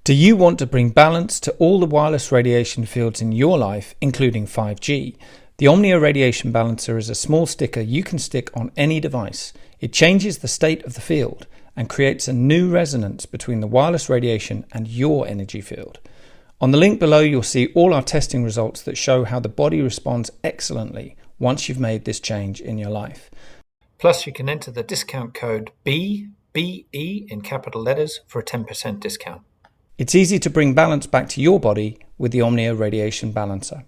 Do you want to bring balance to all the wireless radiation fields in your life, including 5G? The Omnia Radiation Balancer is a small sticker you can stick on any device. It changes the state of the field and creates a new resonance between the wireless radiation and your energy field. On the link below, you'll see all our testing results that show how the body responds excellently once you've made this change in your life. Plus, you can enter the discount code BBE in capital letters for a 10% discount. It's easy to bring balance back to your body with the Omnia Radiation Balancer.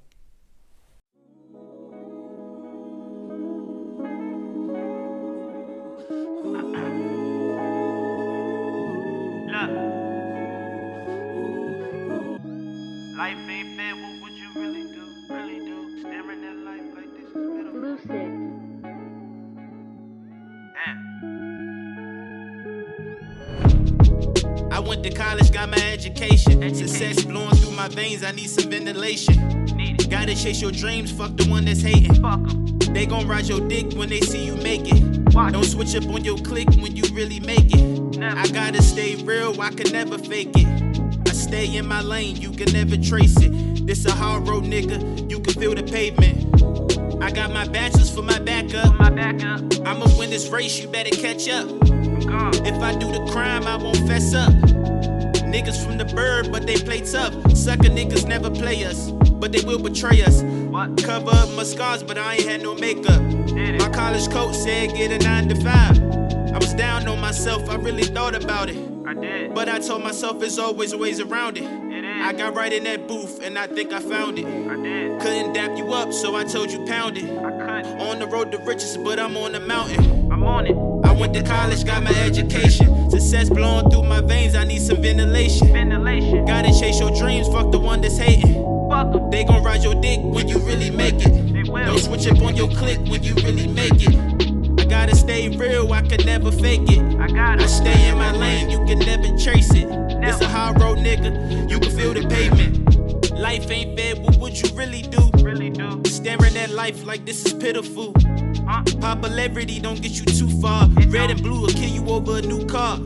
Life ain't fair, what would you really do? Really do? Staring at life like this is pitiful. Lucid. I went to college, got my education. Success blowing through my veins, I need some ventilation. Gotta chase your dreams, fuck the one that's hating. They gon' ride your dick when they see you make it. Don't switch up on your click when you really make it. I gotta stay real, I can never fake it. I stay in my lane, you can never trace it. This a hard road, nigga, you can feel the pavement. I got my bachelor's for my backup. I'ma win this race, you better catch up. If I do the crime, I won't fess up. Niggas from the bird, but they play tough. Sucker niggas never play us, but they will betray us. Cover up my scars, but I ain't had no makeup. My college coach said get a 9 to 5. I was down on myself, I really thought about it. I did. But I told myself there's always ways around it. I got right in that booth and I think I found it. I did. Couldn't dap you up, so I told you pound it. I could. On the road to riches, but I'm on the mountain. I'm on it. I went to college, got my education. Success blowing through my veins, I need some ventilation. Gotta chase your dreams, fuck the one that's hating. Fuck them. They gon' ride your dick when you really make it. They will. Don't switch up on your click when you really make it. I gotta stay real, I can never fake it. I stay in my lane, you can never trace it. It's a hard road, nigga, you can feel the pavement. Life ain't fair, what would you really do? Staring at life like this is pitiful. Popularity don't get you too far. Red and blue will kill you over a new car.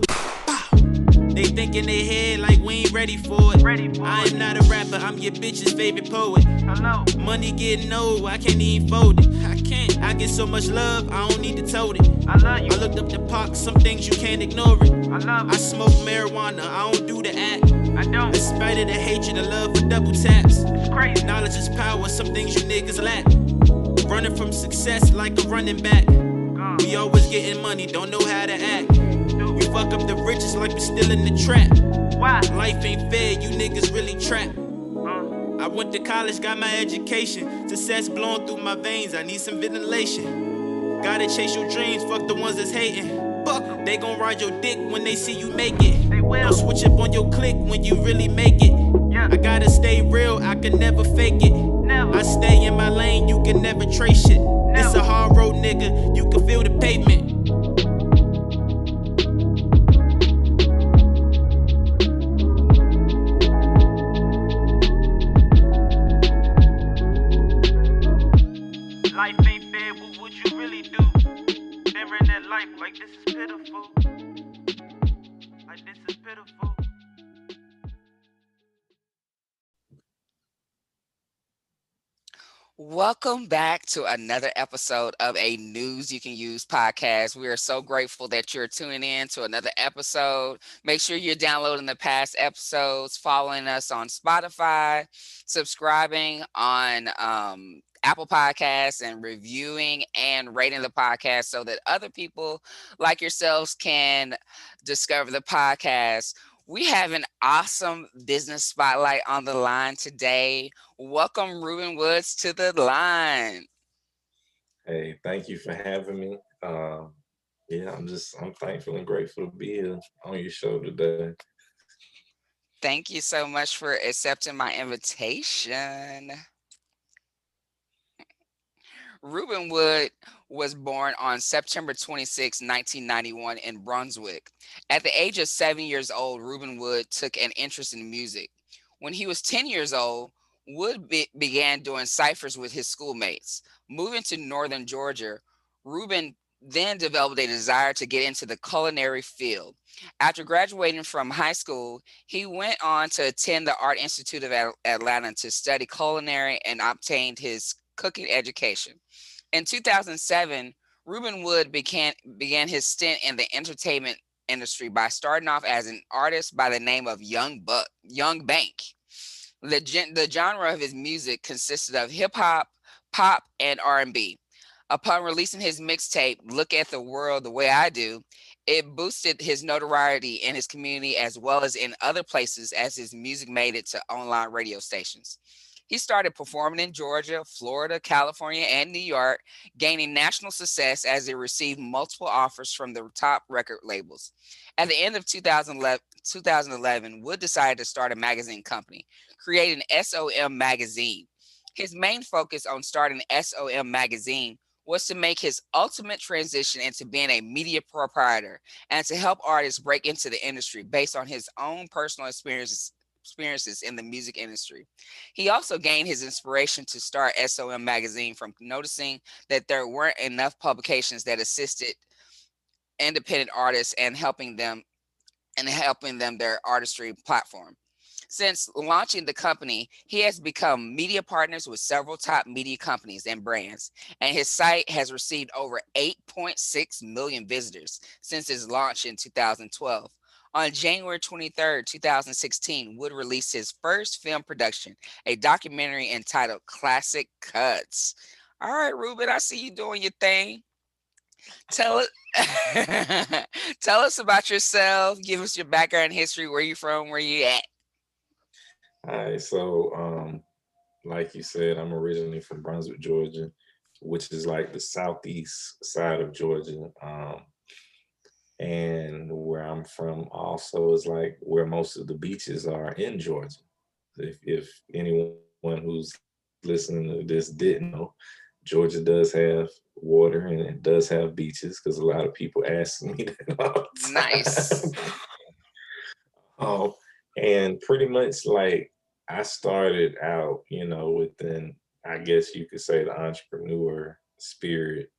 They think in their head like we ain't ready for it. I am not a rapper, I'm your bitch's favorite poet. Hello. Money getting old, I can't even fold it. I can't. I get so much love, I don't need to tote it. I love you. I looked up the Pac, some things you can't ignore it. I smoke marijuana, I don't do the act. I don't. In spite of the hatred, the love for double taps. It's crazy. Knowledge is power, some things you niggas lack. Running from success like a running back. We always getting money, don't know how to act. We fuck up the riches like we still in the trap. Why? Life ain't fair, you niggas really trapped. I went to college, got my education. Success blowing through my veins, I need some ventilation. Gotta chase your dreams, fuck the ones that's hating. Fuck them. They gon' ride your dick when they see you make it. They will. Don't switch up on your click when you really make it. Yeah. I gotta stay real, I can never fake it. Never. I stay in my lane, you can never trace it. Never. It's a hard road, nigga, you can feel the pavement. Life ain't fair, what would you really do? Staring at life like this is pitiful. Like this is pitiful. Welcome back to another episode of a News You Can Use podcast. We are so grateful that you're tuning in to another episode. Make sure you're downloading the past episodes, following us on Spotify, subscribing on Apple Podcasts, and reviewing and rating the podcast so that other people like yourselves can discover the podcast. We have an awesome business spotlight on the line today. Welcome, Rueben Woods, to the line. Hey, thank you for having me. I'm thankful and grateful to be here on your show today. Thank you so much for accepting my invitation. Rueben Wood was born on September 26, 1991 in Brunswick. At the age of 7 years old, Rueben Wood took an interest in music. When he was 10 years old, Wood began doing ciphers with his schoolmates. Moving to northern Georgia, Rueben then developed a desire to get into the culinary field. After graduating from high school, he went on to attend the Art Institute of Atlanta to study culinary and obtained his cooking education. In 2007, Ruben Wood began his stint in the entertainment industry by starting off as an artist by the name of Young Bank. The genre of his music consisted of hip hop, pop, and R&B. Upon releasing his mixtape, Look at the World the Way I Do, it boosted his notoriety in his community as well as in other places as his music made it to online radio stations. He started performing in Georgia, Florida, California, and New York, gaining national success as he received multiple offers from the top record labels. At the end of 2011, Wood decided to start a magazine company, creating SOM Magazine. His main focus on starting SOM Magazine was to make his ultimate transition into being a media proprietor and to help artists break into the industry based on his own personal experiences in the music industry. He also gained his inspiration to start SOM Magazine from noticing that there weren't enough publications that assisted independent artists and helping them their artistry platform. Since launching the company, he has become media partners with several top media companies and brands, and his site has received over 8.6 million visitors since its launch in 2012. On January 23rd, 2016, Wood released his first film production, a documentary entitled Classic Cuts. All right, Ruben, I see you doing your thing. Tell it. Tell us about yourself. Give us your background history. Where you from? Where you at? All right, so like you said, I'm originally from Brunswick, Georgia, which is like the southeast side of Georgia. And where I'm from also is like where most of the beaches are in Georgia. If anyone who's listening to this didn't know, Georgia does have water and it does have beaches because a lot of people ask me that all the Nice. time. And pretty much like I started out, within, I guess you could say, the entrepreneur spirit.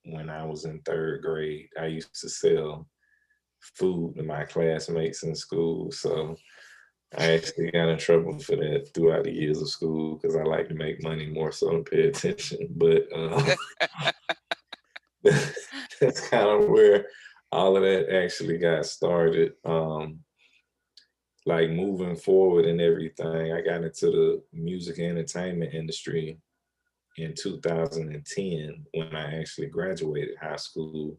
When I was in third grade, I used to sell food to my classmates in school. So I actually got in trouble for that throughout the years of school because I like to make money more so than pay attention. But that's kind of where all of that actually got started. Like moving forward and everything, I got into the music and entertainment industry in 2010 when I actually graduated high school.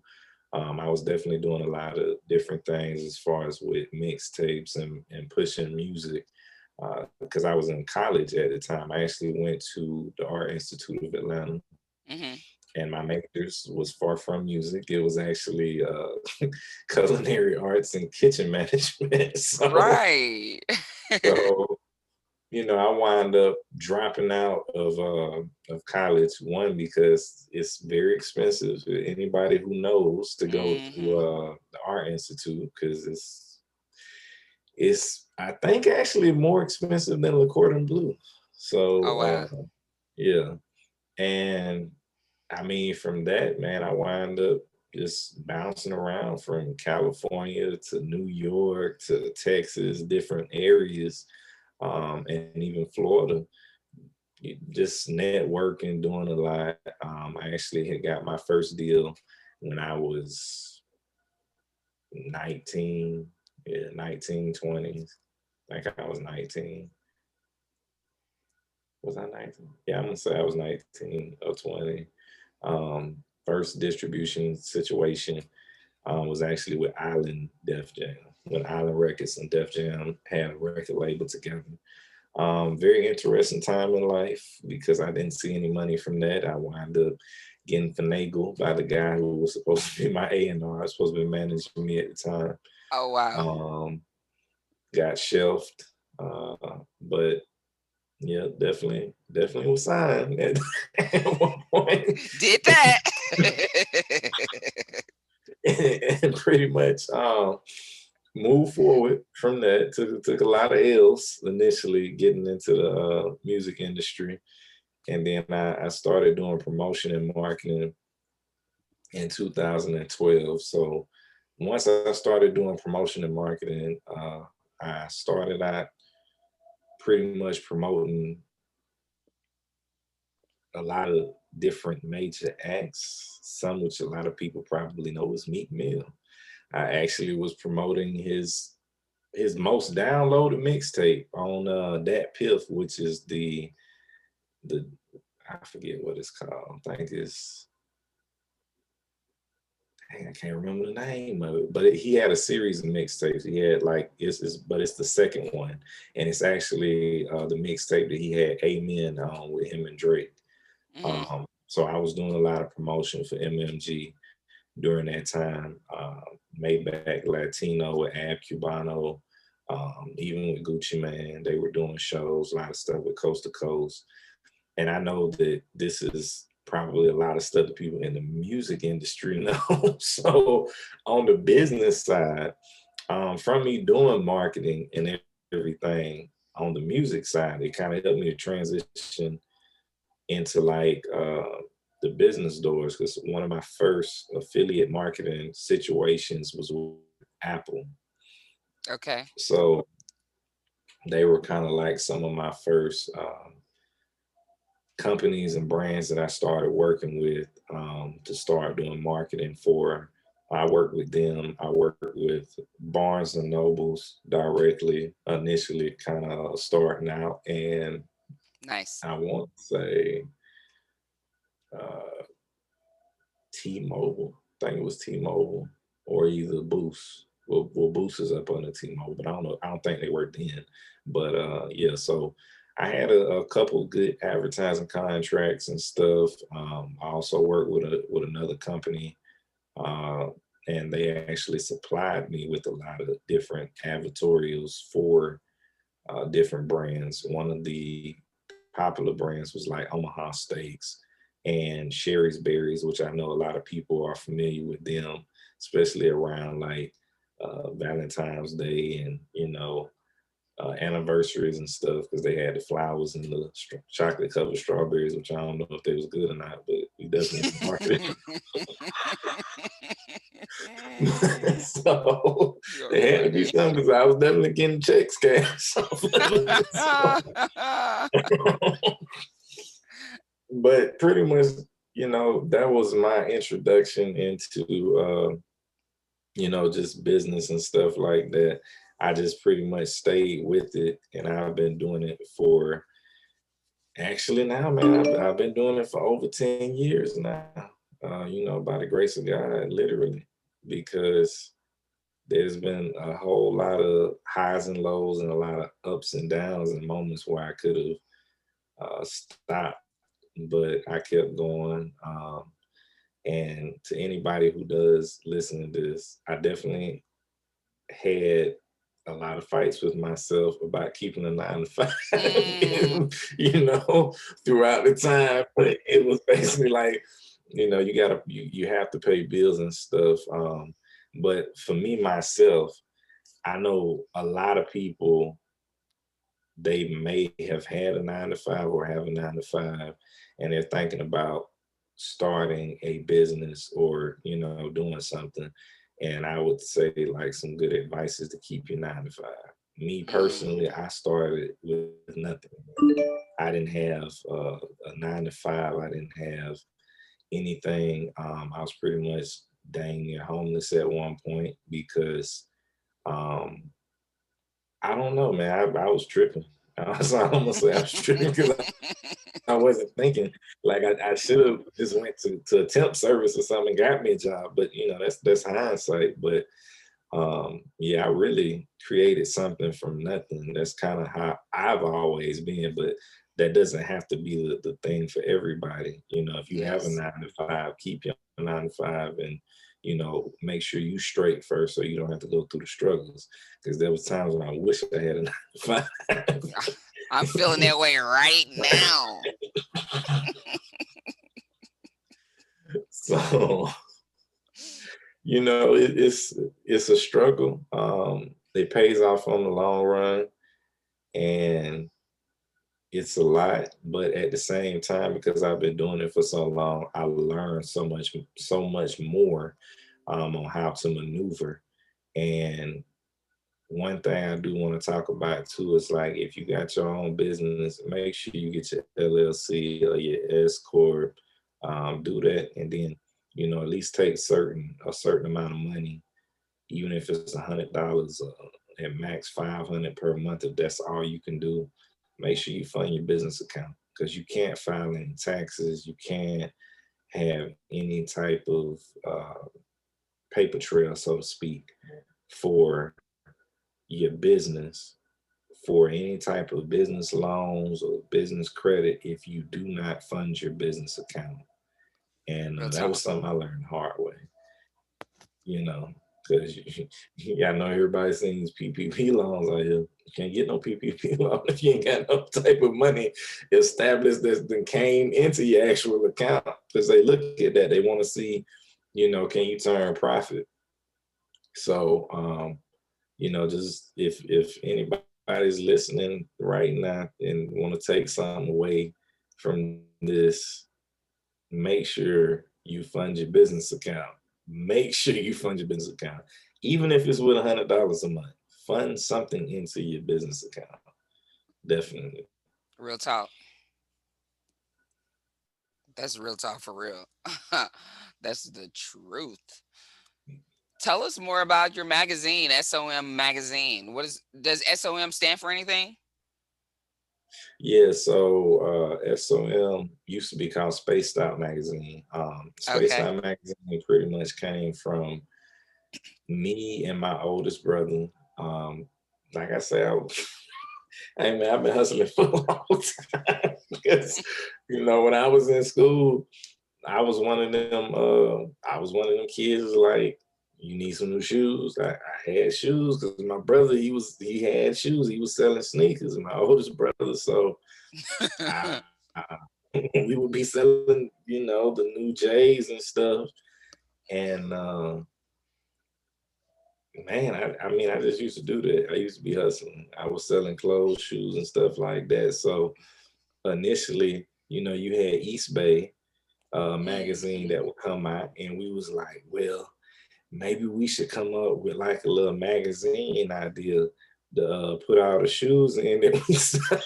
I was definitely doing a lot of different things as far as with mixtapes and pushing music because I was in college at the time. I actually went to the Art Institute of Atlanta. Hmm. And my majors was far from music. It was actually culinary arts and kitchen management. Right. So I wind up dropping out of college. One, because it's very expensive for anybody who knows to go to Hmm. the Art Institute because it's I think actually more expensive than Le Cordon Bleu. Oh So wow. yeah, and I mean from that, man, I wind up just bouncing around from California to New York to Texas, different areas, and even Florida, just networking, doing a lot. I actually had got my first deal when I was 19, yeah, 19, 20s. I think I was 19. Was I 19? Yeah, I'm gonna say I was 19 or 20. First distribution situation was actually with Island Def Jam, when Island Records and Def Jam had a record label together. Very interesting time in life because I didn't see any money from that. I wound up getting finagled by the guy who was supposed to be my A&R, supposed to be managing me at the time. Oh wow. Um, got shelved, but yeah, definitely was signed at, at one point. Did that. And pretty much moved forward from that. Took a lot of L's initially getting into the music industry, and then I started doing promotion and marketing in 2012. So once I started doing promotion and marketing, I started out pretty much promoting a lot of different major acts, some which a lot of people probably know as Meek Mill. I actually was promoting his most downloaded mixtape on Dat Piff, which is the I forget what it's called. I think it's, dang, I can't remember the name of it, but he had a series of mixtapes. He had like but it's the second one, and it's actually the mixtape that he had Amen on with him and Drake. So I was doing a lot of promotion for MMG during that time. Maybach Latino with Ab Cubano, even with Gucci Man, they were doing shows, a lot of stuff with Coast to Coast. And I know that this is probably a lot of stuff that people in the music industry know. So on the business side, from me doing marketing and everything on the music side, it kind of helped me to transition into like the business doors, because one of my first affiliate marketing situations was with Apple. Okay. So they were kind of like some of my first companies and brands that I started working with to start doing marketing for. I worked with them. I worked with Barnes and Nobles directly, initially kind of starting out. And Nice. I want to say T-Mobile. I think it was T-Mobile or either Boost. Well, Boost is up under T-Mobile, but I don't know. I don't think they worked then. But yeah, so I had a couple good advertising contracts and stuff. I also worked with another company, and they actually supplied me with a lot of different advertorials for different brands. One of the popular brands was like Omaha Steaks and Sherry's Berries, which I know a lot of people are familiar with them, especially around like Valentine's Day and, anniversaries and stuff, because they had the flowers and the chocolate covered strawberries, which I don't know if they was good or not, but we definitely marketed. So they had to be something, because I was definitely getting checks cash. But pretty much, that was my introduction into, just business and stuff like that. I just pretty much stayed with it, and I've been doing it for, actually now, man, I've been doing it for over 10 years now, by the grace of God, literally, because there's been a whole lot of highs and lows and a lot of ups and downs and moments where I could have stopped, but I kept going. And to anybody who does listen to this, I definitely had a lot of fights with myself about keeping a 9 to 5, throughout the time. But it was basically like, you have to pay bills and stuff. But for me, myself, I know a lot of people, they may have had a 9 to 5 or have a 9 to 5, and they're thinking about starting a business or, doing something. And I would say like some good advice is to keep your 9 to 5. Me personally, I started with nothing. I didn't have a 9 to 5. I didn't have anything. I was pretty much dang near homeless at one point because I don't know, man. I was tripping. So I'm gonna say I was tripping because I wasn't thinking. Like I should have just went to a temp service or something and got me a job. But that's hindsight. But yeah, I really created something from nothing. That's kind of how I've always been. But that doesn't have to be the thing for everybody. If you have a 9 to 5, keep your 9 to 5 and make sure you straight first so you don't have to go through the struggles. Because there was times when I wish I had a 9 to 5. I'm feeling that way right now. So, it's a struggle. It pays off on the long run, and it's a lot, but at the same time, because I've been doing it for so long, I learned so much more on how to maneuver. And one thing I do want to talk about too is like if you got your own business, make sure you get your LLC or your S corp. Do that, and then at least take a certain amount of money, even if it's $100 at max 500 per month. If that's all you can do, make sure you fund your business account because you can't file any taxes. You can't have any type of paper trail, so to speak, for your business, for any type of business loans or business credit if you do not fund your business account. And Real that talk. was something I learned the hard way, you know, because I know everybody's seeing these PPP loans out here. You can't get no PPP loan if you ain't got no type of money established that then came into your actual account. Because they look at that, they want to see, can you turn profit? So, just if anybody's listening right now and want to take something away from this, make sure you fund your business account. Make sure you fund your business account, even if it's with $100 a month. Fund something into your business account. Definitely. Real talk. That's real talk for real. That's the truth. Tell us more about your magazine, SOM magazine. What is does SOM stand for anything? Yeah, so SOM used to be called Spaced Out Magazine. Spaced Okay. Out Magazine pretty much came from me and my oldest brother. Um, like I said, hey man, I've been hustling for a long time because when I was in school, I was one of them. I was one of them kids like, you need some new shoes. I had shoes because my brother he had shoes. He was selling sneakers. My oldest brother, so I, we would be selling the new J's and stuff. And man, I mean, I just used to do that. I used to be hustling. I was selling clothes, shoes, and stuff like that. So initially, you had East Bay magazine Mhm. that would come out, and we was like, well, maybe we should come up with like a little magazine idea to put all the shoes in that we sell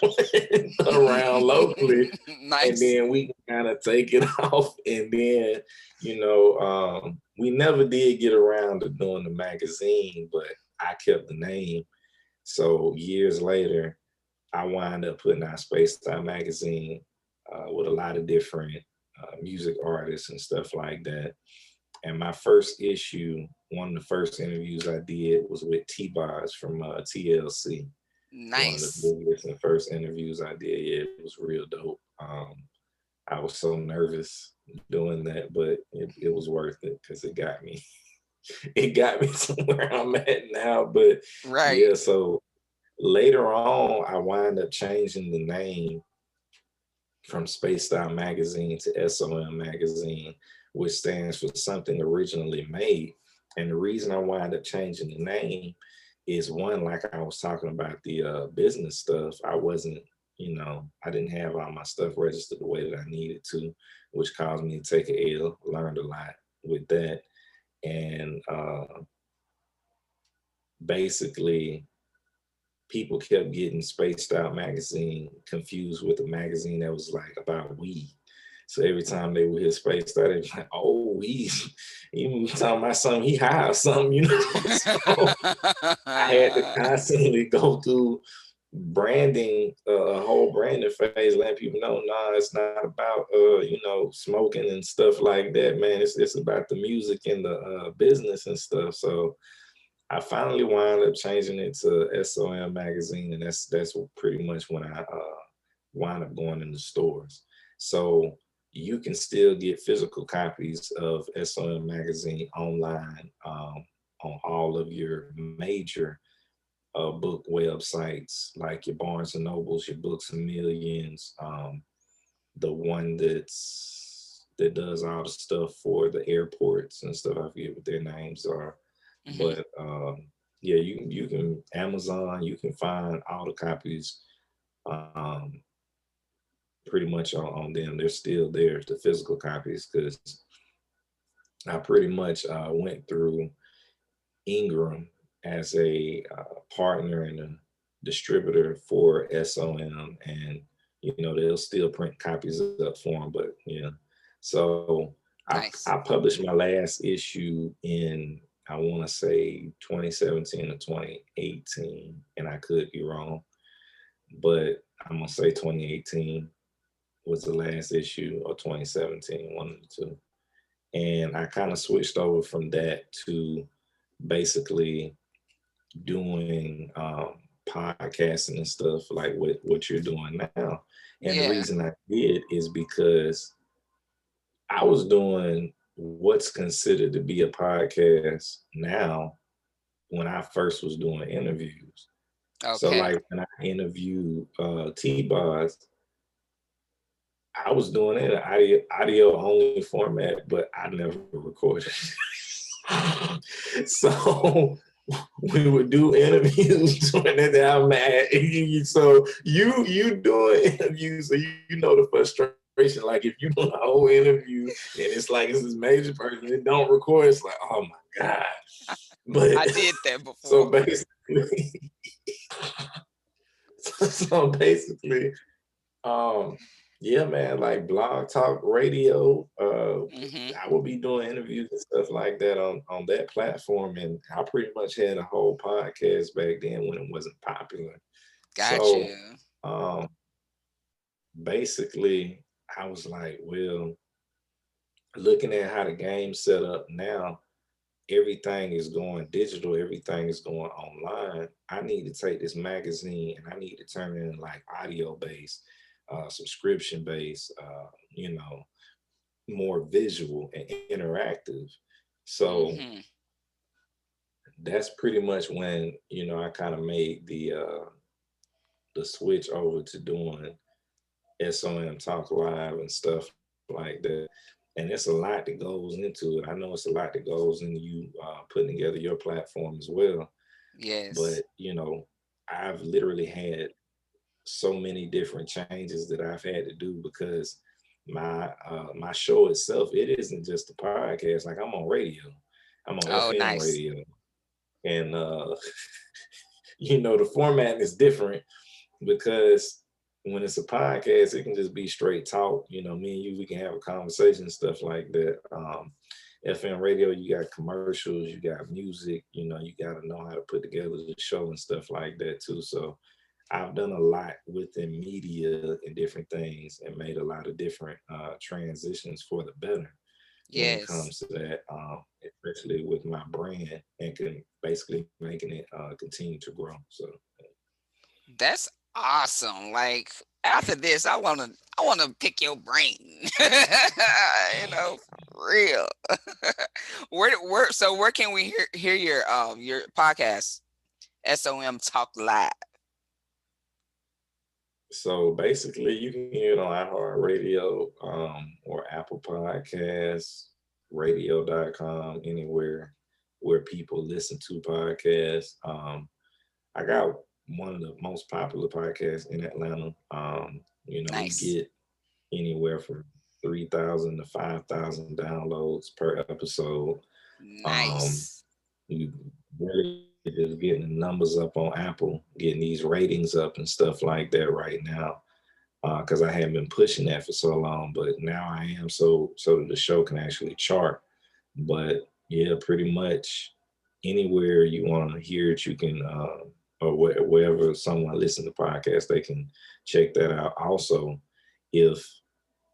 around locally, and Nice. then we can kind of take it off. And then, we never did get around to doing the magazine, but I kept the name. So years later, I wind up putting out Space Time magazine with a lot of different music artists and stuff like that. And my first issue, one of the first interviews I did was with T-Boz from TLC. One of the Nice. biggest and first interviews I did. Yeah, it was real dope. I was so nervous doing that, but it was worth it because it got me. It got me to where I'm at now. But Right. yeah, so later on, I wind up changing the name from Space Style Magazine to SOM Magazine, which stands for something originally made. And the reason I wind up changing the name is one, like I was talking about the business stuff, I wasn't, I didn't have all my stuff registered the way that I needed to, which caused me to take a L, learned a lot with that. And basically, people kept getting Spaced Out magazine confused with a magazine that was like about weed. So every time they would hear Spaced Out, they'd be like, "Oh, he talking about something, he high or something." So I had to constantly go through branding, a whole branding phase, letting people know, nah, it's not about smoking and stuff like that, man. It's about the music and the business and stuff. So I finally wound up changing it to SOM magazine, and that's pretty much when I wound up going in the stores. So you can still get physical copies of SOM magazine online on all of your major book websites, like your Barnes and Nobles, your Books a Millions, the one that does all the stuff for the airports and stuff. I forget what their names are, Hmm. but yeah, you can Amazon. You can find all the copies. Um, pretty much on them. They're still there, the physical copies, because I pretty much went through Ingram as a partner and a distributor for SOM, and they'll still print copies up for them. But so Nice. I published my last issue in, I want to say 2017 or 2018, and I could be wrong, but I'm gonna say 2018 was the last issue, or 2017, one of the two. And I kind of switched over from that to basically doing podcasting and stuff like what you're doing now. And the Yeah. reason I did is because I was doing what's considered to be a podcast now when I first was doing interviews. So Okay. like when I interviewed T-Boz, I was doing it in audio only format, but I never recorded. So we would do interviews when I'm mad. So you doing interviews, so you know the frustration. Like if you do a whole interview and it's like it's this major person, it don't record. It's like, oh my god. But I did that before. So basically, so basically, yeah, man, like Blog Talk Radio, I will be doing interviews and stuff like that on that platform, and I pretty much had a whole podcast back then when it wasn't popular. Got So, you. basically, I was like, well, looking at how the game's set up now, everything is going digital, everything is going online. I need to take this magazine and I need to turn it in like audio based, subscription based, more visual and interactive. So that's pretty much when I kind of made the switch over to doing SOM Talk Live and stuff like that. And it's a lot that goes into it. I know it's a lot that goes into you putting together your platform as well. Yes. But I've literally had so many different changes that I've had to do because my show itself, it isn't just a podcast. Like I'm on radio, I'm on FM radio, and the format is different because when it's a podcast, it can just be straight talk. Me and you, we can have a conversation and stuff like that. FM radio, you got commercials, you got music, you got to know how to put together the show and stuff like that too. So I've done a lot within media and different things and made a lot of different transitions for the better when it comes to that, especially with my brand and can basically making it continue to grow. So that's awesome. Like after this, I wanna pick your brain. For real. Where can we hear your podcast, SOM Talk Live? So basically, you can hear it on iHeartRadio or Apple Podcasts, radio.com, anywhere where people listen to podcasts. I got one of the most popular podcasts in Atlanta. Nice. We get anywhere from 3,000 to 5,000 downloads per episode. Nice. We really just getting the numbers up on Apple, getting these ratings up and stuff like that right now. Because I haven't been pushing that for so long, but now I am, so that the show can actually chart. But yeah, pretty much anywhere you want to hear it, you can, or wherever someone listens to podcasts, they can check that out. Also, if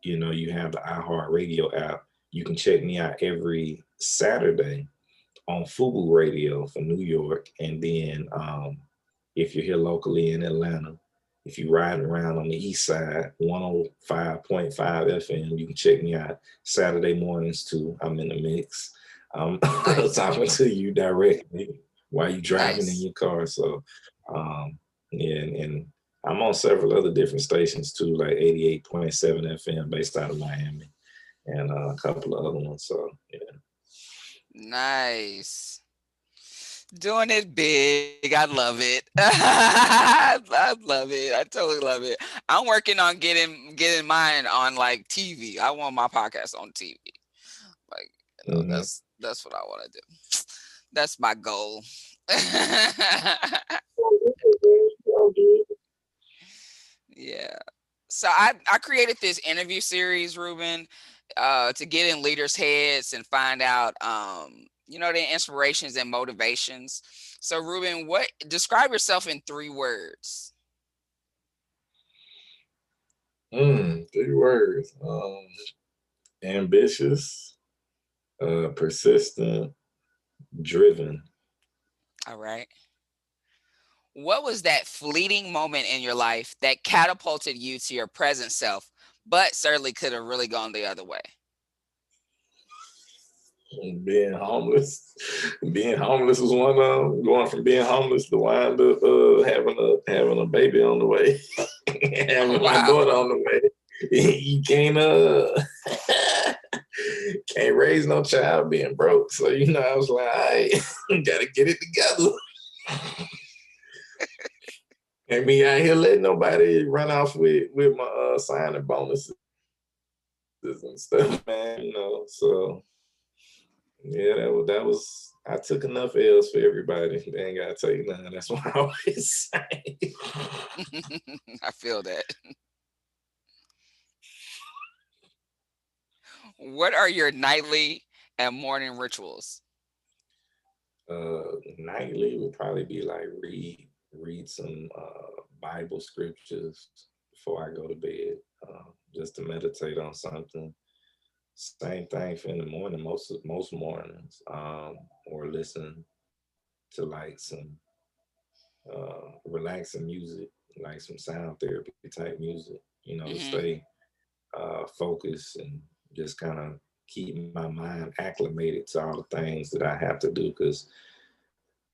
you have the iHeartRadio app, you can check me out every Saturday on Fubu Radio for New York. And then if you're here locally in Atlanta, if you're riding around on the east side, 105.5 FM, you can check me out Saturday mornings too. I'm in the mix. I'm talking to you directly while you're driving in your car. So and I'm on several other different stations too, like 88.7 FM based out of Miami and a couple of other ones. So yeah. Nice. Doing it big. I love it. I love it. I totally love it. I'm working on getting mine on like TV. I want my podcast on TV. Like, Mhm. that's what I want to do. That's my goal. Yeah. So I created this interview series, Ruben, to get in leaders' heads and find out their inspirations and motivations. So Ruben, what describe yourself in 3 words? 3 words. Ambitious, persistent, driven. All right. What was that fleeting moment in your life that catapulted you to your present self, but certainly could have really gone the other way? Being homeless. Being homeless was one of them. Going from being homeless to wind up having a baby on the way. Having my Wow. daughter on the way. You can't raise no child being broke. So I was like, I gotta get it together. And me out here letting nobody run off with my signing bonuses and stuff, man. So yeah, that was. I took enough L's for everybody. They ain't gotta take none. That's what I always say. I feel that. What are your nightly and morning rituals? Nightly would probably be like read some Bible scriptures before I go to bed, just to meditate on something. Same thing for in the morning, most mornings, or listen to like some relaxing music, like some sound therapy type music, to Hmm. stay focused and just kind of keep my mind acclimated to all the things that I have to do because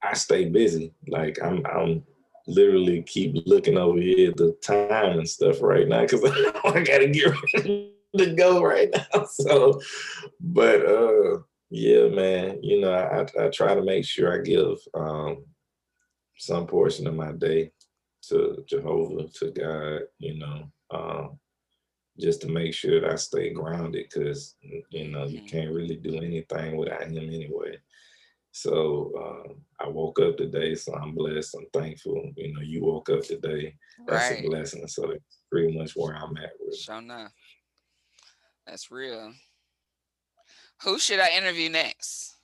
I stay busy. Like I'm literally keep looking over here at the time and stuff right now because I know I gotta get ready to go right now. So, but yeah, man, I try to make sure I give some portion of my day to Jehovah, to God, just to make sure that I stay grounded because, you Hmm. can't really do anything without Him anyway. So I woke up today, so I'm blessed. I'm thankful. You woke up today. That's a Right. blessing. So that's pretty much where I'm at with it. Sure enough. That's real. Who should I interview next?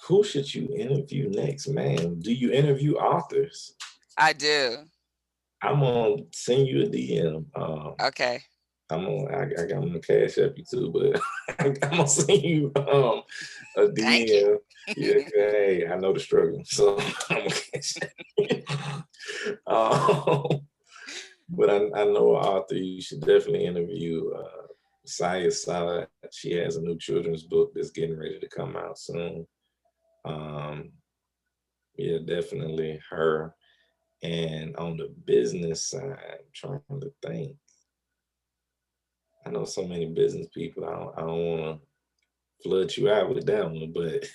Who should you interview next, man? Do you interview authors? I do. I'm gonna send you a DM. Okay. I got to cash up you too, but I'm gonna send you a Thank you. DM. Yeah, hey, I know the struggle, so I'm gonna cash up you. But I know an author you should definitely interview. Saya Side. She has a new children's book that's getting ready to come out soon. Um, yeah, definitely her. And on the business side, I'm trying to think. I know so many business people. I don't want to flood you out with that one, but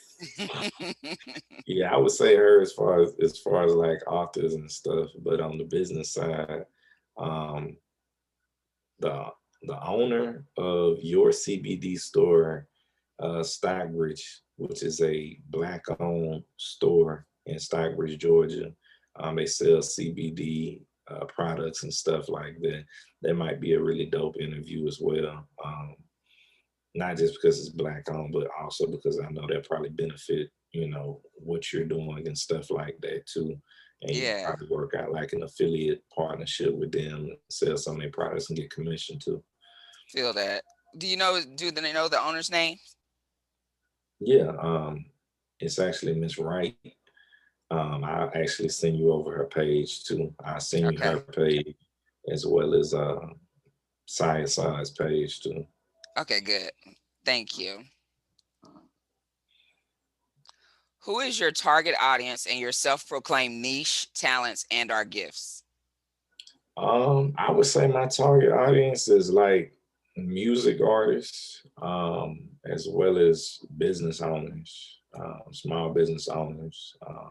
yeah, I would say her as far as like authors and stuff. But on the business side, um, the the owner of your CBD store, Stockbridge, which is a black-owned store in Stockbridge, Georgia. They sell CBD products and stuff like that. That might be a really dope interview as well. Not just because it's black-owned, but also because I know that probably benefit what you're doing and stuff like that too. And you can Yeah. probably work out like an affiliate partnership with them and sell some of their products and get commission too. Feel that. Do they know the owner's name? Yeah, it's actually Miss Wright. I'll actually send you over her page too. I'll send you her Okay. page as well as Science Size page too. Okay, good. Thank you. Who is your target audience and your self-proclaimed niche, talents, and our gifts? I would say my target audience is like music artists, as well as business owners. small business owners, a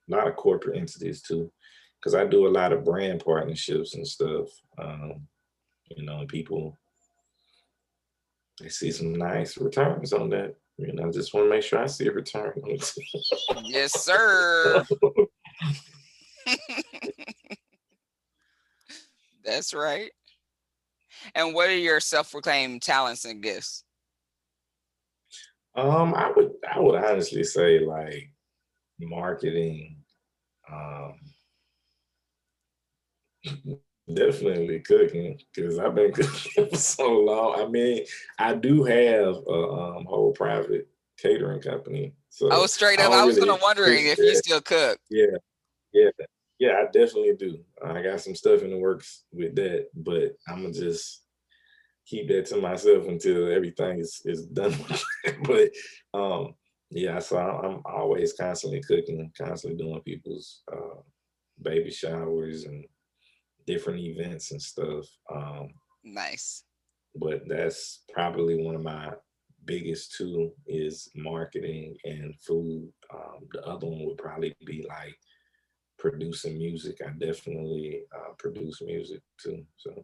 lot of corporate entities too, because I do a lot of brand partnerships and stuff. People, they see some nice returns on that. Just want to make sure I see a return on it. Yes, sir. That's right. And what are your self-proclaimed talents and gifts? I would honestly say like marketing, um, definitely cooking, because I've been cooking for so long. I mean, I do have a whole private catering company, Oh, so straight I up. don't I was really gonna wondering push if you that. still cook. Yeah, yeah, yeah. I definitely do. I got some stuff in the works with that, but I'm gonna just keep that to myself until everything is done. But yeah, so I'm always constantly cooking, constantly doing people's baby showers and different events and stuff. Nice. But that's probably one of my biggest two is marketing and food. The other one would probably be like producing music. I definitely produce music too. So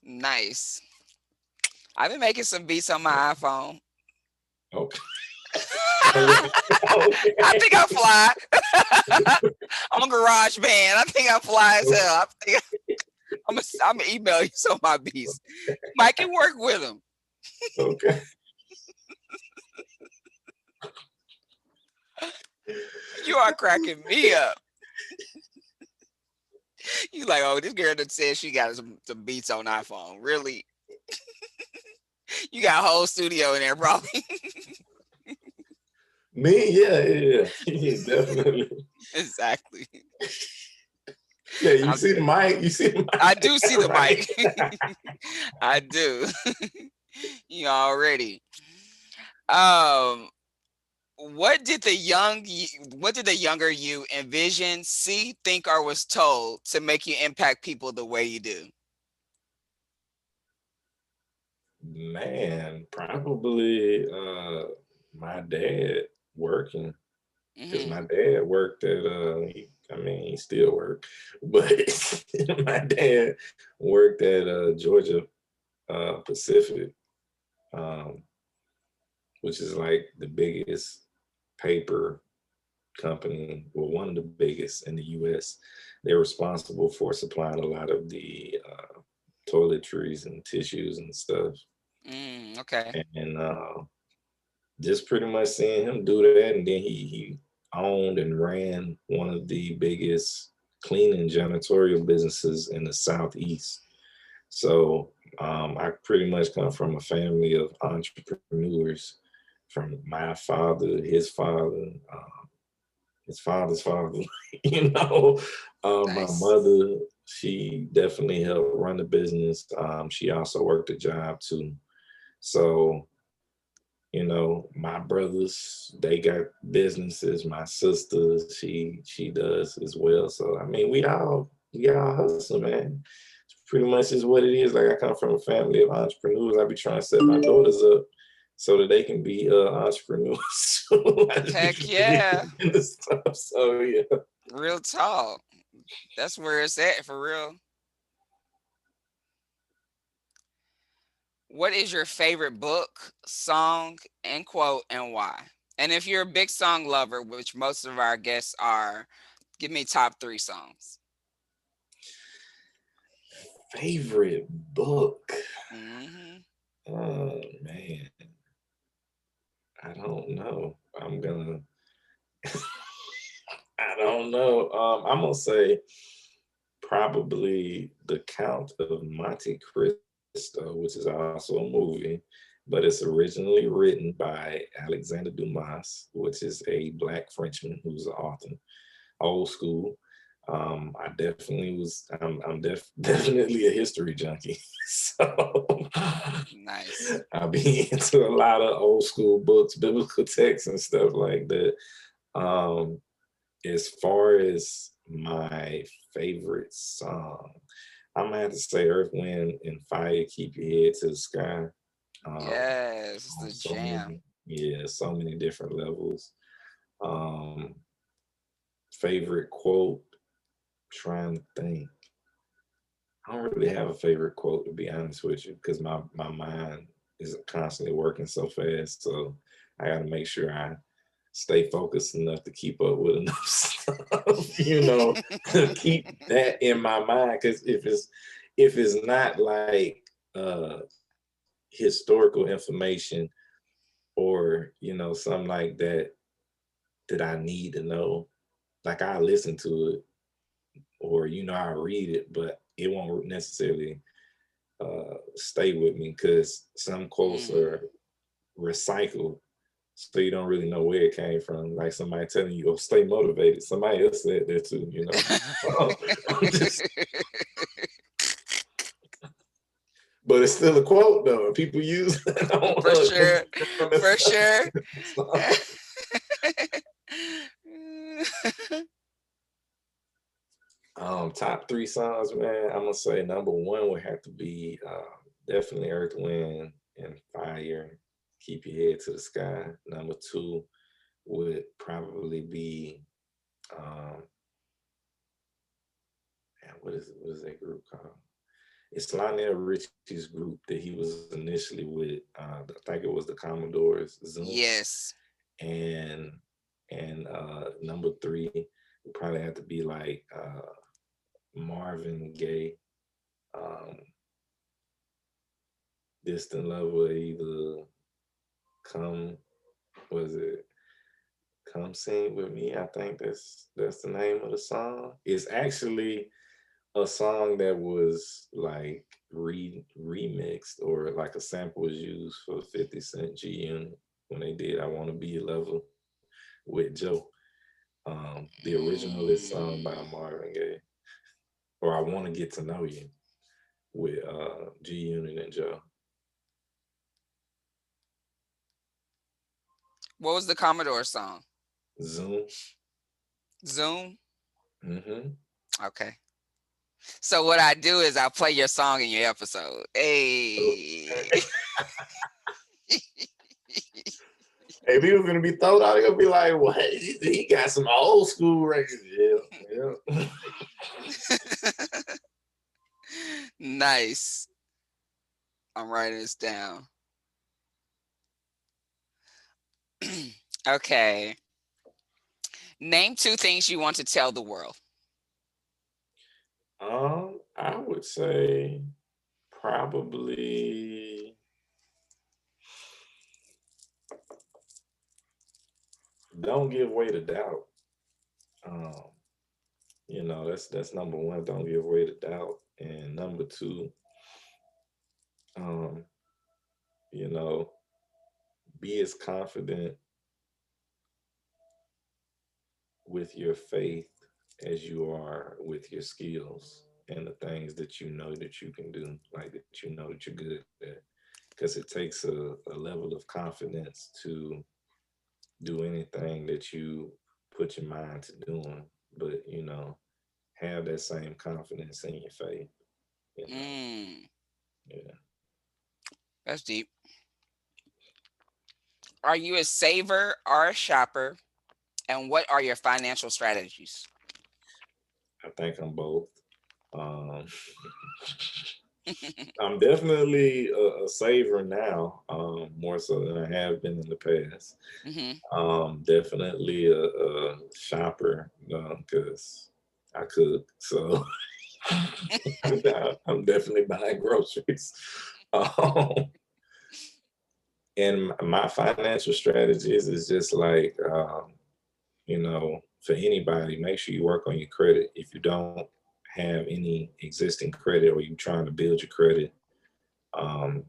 Nice. I've been making some beats on my iPhone. okay. Okay. I think I fly. I'm Garage Band. I think I fly as hell. I'm gonna email you some of my beats. Mike can work with them. Okay. You are cracking me up. You like, oh, this girl that said she got some beats on iPhone. Really? You got a whole studio in there, probably. Me, yeah, definitely. Exactly. Yeah, you see the mic. You see the mic. I do see the Right. mic. I do. You already. What did the younger you envision, see, think, or was told to make you impact people the way you do? Man, probably my dad working, because my dad worked at he still work, but my dad worked at Georgia Pacific, um, which is like the biggest paper company, well, one of the biggest in the U.S. They're responsible for supplying a lot of the toiletries and tissues and stuff. Okay. And just pretty much seeing him do that, and then he owned and ran one of the biggest cleaning janitorial businesses in the Southeast. So I pretty much come from a family of entrepreneurs, from my father, his father's father. you know, my Nice. mother, she definitely helped run the business. She also worked a job too. So, my brothers, they got businesses. My sister, she does as well. So I mean, we all hustle, man. It's pretty much is what it is. Like, I come from a family of entrepreneurs. I be trying to set my daughters up so that they can be entrepreneurs. Heck yeah. Stuff. So yeah. Real talk. That's where it's at for real. What is your favorite book, song, and quote, and why? And if you're a big song lover, which most of our guests are, give me top 3 songs. Favorite book. Mm-hmm. Oh man, I don't know. I don't know. I'm gonna say probably The Count of Monte Cristo, which is also a movie, but it's originally written by Alexander Dumas, which is a Black Frenchman who's an author, old school. I definitely was. Definitely a history junkie, so Nice. I'll be into a lot of old school books, biblical texts, and stuff like that. Um, as far as my favorite song, I'm gonna have to say Earth, Wind, and Fire, Keep Your Head to the Sky. Um, Yes, it's the so many, jam. Yeah, so many different levels. Um, Favorite quote, trying to think. I don't really have a favorite quote, to be honest with you, because my mind is constantly working so fast. So I got to make sure I stay focused enough to keep up with enough stuff, to keep that in my mind. Because if it's not like uh, historical information or something like that I need to know, like I listen to it or I read it, but it won't necessarily stay with me because some quotes are recycled, so you don't really know where it came from. Like somebody telling you, "Oh, stay motivated." Somebody else said that too. I'm just, but it's still a quote though. People use it For sure. For sure. Top three songs, man. I'm gonna say number one would have to be definitely Earth, Wind, and Fire. Keep your head to the sky. Number two would probably be what is that group called? It's Lionel Richie's group that he was initially with. I think it was the Commodores, Zoom. Yes. And number three would probably have to be like Marvin Gaye. Um, Distant Love will either come, was it Come Sing With Me? I think that's the name of the song. It's actually a song that was like remixed, or like a sample was used for 50 Cent G Unit when they did I Wanna Be Your Lover with Joe. The original is sung by Marvin Gaye, or I Wanna Get to Know You with G Unit and Joe. What was the Commodore song? Zoom. Zoom? Mm-hmm. Okay. So what I do is I'll play your song in your episode. Hey. Hey, people gonna be thrown out. They're gonna be like, "What? He got some old school records." Yeah. Nice. I'm writing this down. Okay. Name two things you want to tell the world. I would say probably don't give way to doubt. Um, that's number one. Don't give way to doubt. And number two, um, you know, be as confident with your faith as you are with your skills and the things that you know that you can do, like that you know that you're good at. Because it takes a level of confidence to do anything that you put your mind to doing. But have that same confidence in your faith. You know, yeah. That's deep. Are you a saver or a shopper? And what are your financial strategies? I think I'm both. Um, I'm definitely a saver now, more so than I have been in the past. Definitely a shopper because I cook, so I'm definitely buying groceries. Um, and my financial strategies is just like, for anybody, make sure you work on your credit. If you don't have any existing credit or you're trying to build your credit, um,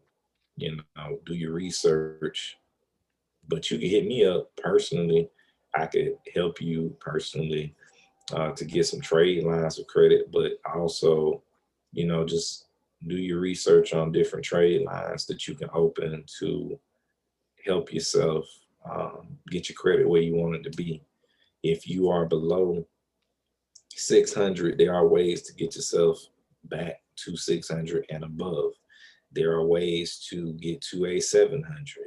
do your research. But you can hit me up personally. I could help you personally to get some trade lines of credit, but also, just do your research on different trade lines that you can open to help yourself get your credit where you want it to be. If you are below 600, there are ways to get yourself back to 600 and above. There are ways to get to a 700.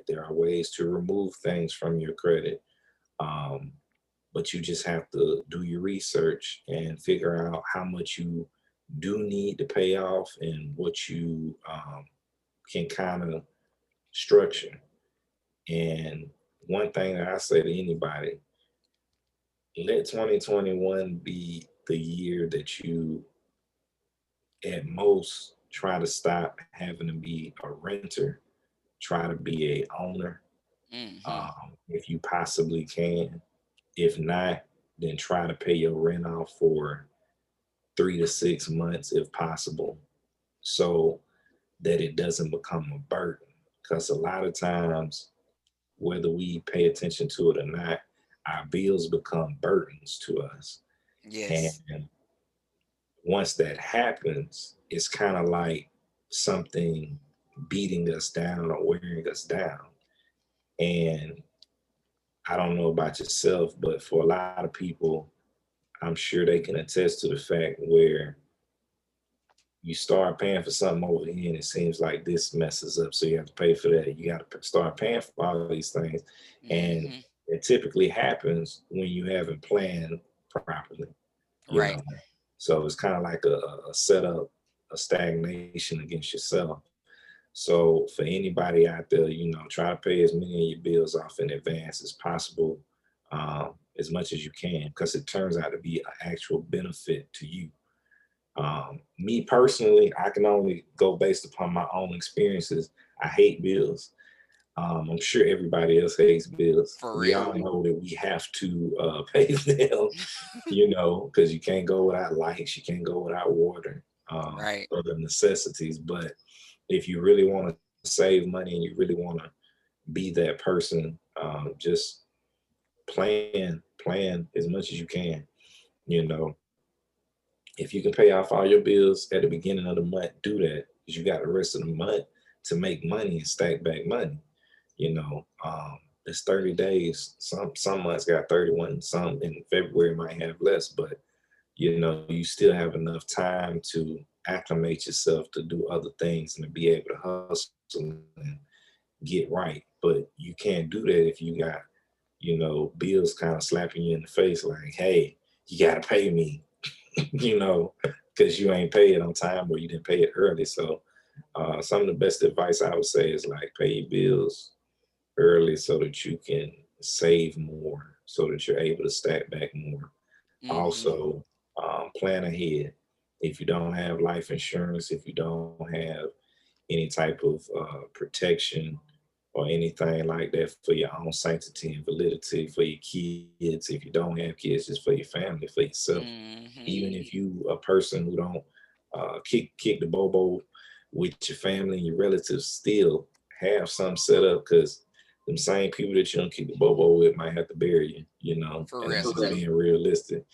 There are ways to remove things from your credit. Um, but you just have to do your research and figure out how much you do need to pay off and what you can kind of structure. And one thing that I say to anybody, let 2021 be the year that you at most try to stop having to be a renter, try to be a owner, Mm-hmm. if you possibly can. If not, then try to pay your rent off for 3 to 6 months if possible, so that it doesn't become a burden. Because a lot of times, whether we pay attention to it or not, our bills become burdens to us. Yes. And once that happens, it's kind of like something beating us down or wearing us down. And I don't know about yourself, but for a lot of people, I'm sure they can attest to the fact where you start paying for something over here and it seems like this messes up. So you have to pay for that. You got to start paying for all these things. And Mm-hmm. it typically happens when you haven't planned properly, you know. Right. So it's kind of like a setup, a stagnation against yourself. So for anybody out there, try to pay as many of your bills off in advance as possible, as much as you can, because it turns out to be an actual benefit to you. Me personally, I can only go based upon my own experiences. I hate bills. I'm sure everybody else hates bills. For We all real. know that we have to pay them, because you can't go without lights, you can't go without water, Right. other necessities. But if you really want to save money and you really want to be that person, just plan as much as you can. You know, if you can pay off all your bills at the beginning of the month, do that, because you got the rest of the month to make money and stack back money. It's 30 days. Some months got 31. Some in February might have less, but you still have enough time to acclimate yourself to do other things and to be able to hustle and get right. But you can't do that if you got bills kind of slapping you in the face like, hey, you gotta pay me, because you ain't paid on time or you didn't pay it early. So some of the best advice I would say is like pay your bills early so that you can save more, so that you're able to stack back more. Mm-hmm. Also, plan ahead. If you don't have life insurance, if you don't have any type of protection or anything like that for your own sanctity and validity for your kids, if you don't have kids, just for your family, for yourself. Even Mm-hmm. if you a person who don't kick the bobo with your family and your relatives, still have some set up, because them same people that you don't keep the bobo with might have to bury you, For and real. that's just being realistic.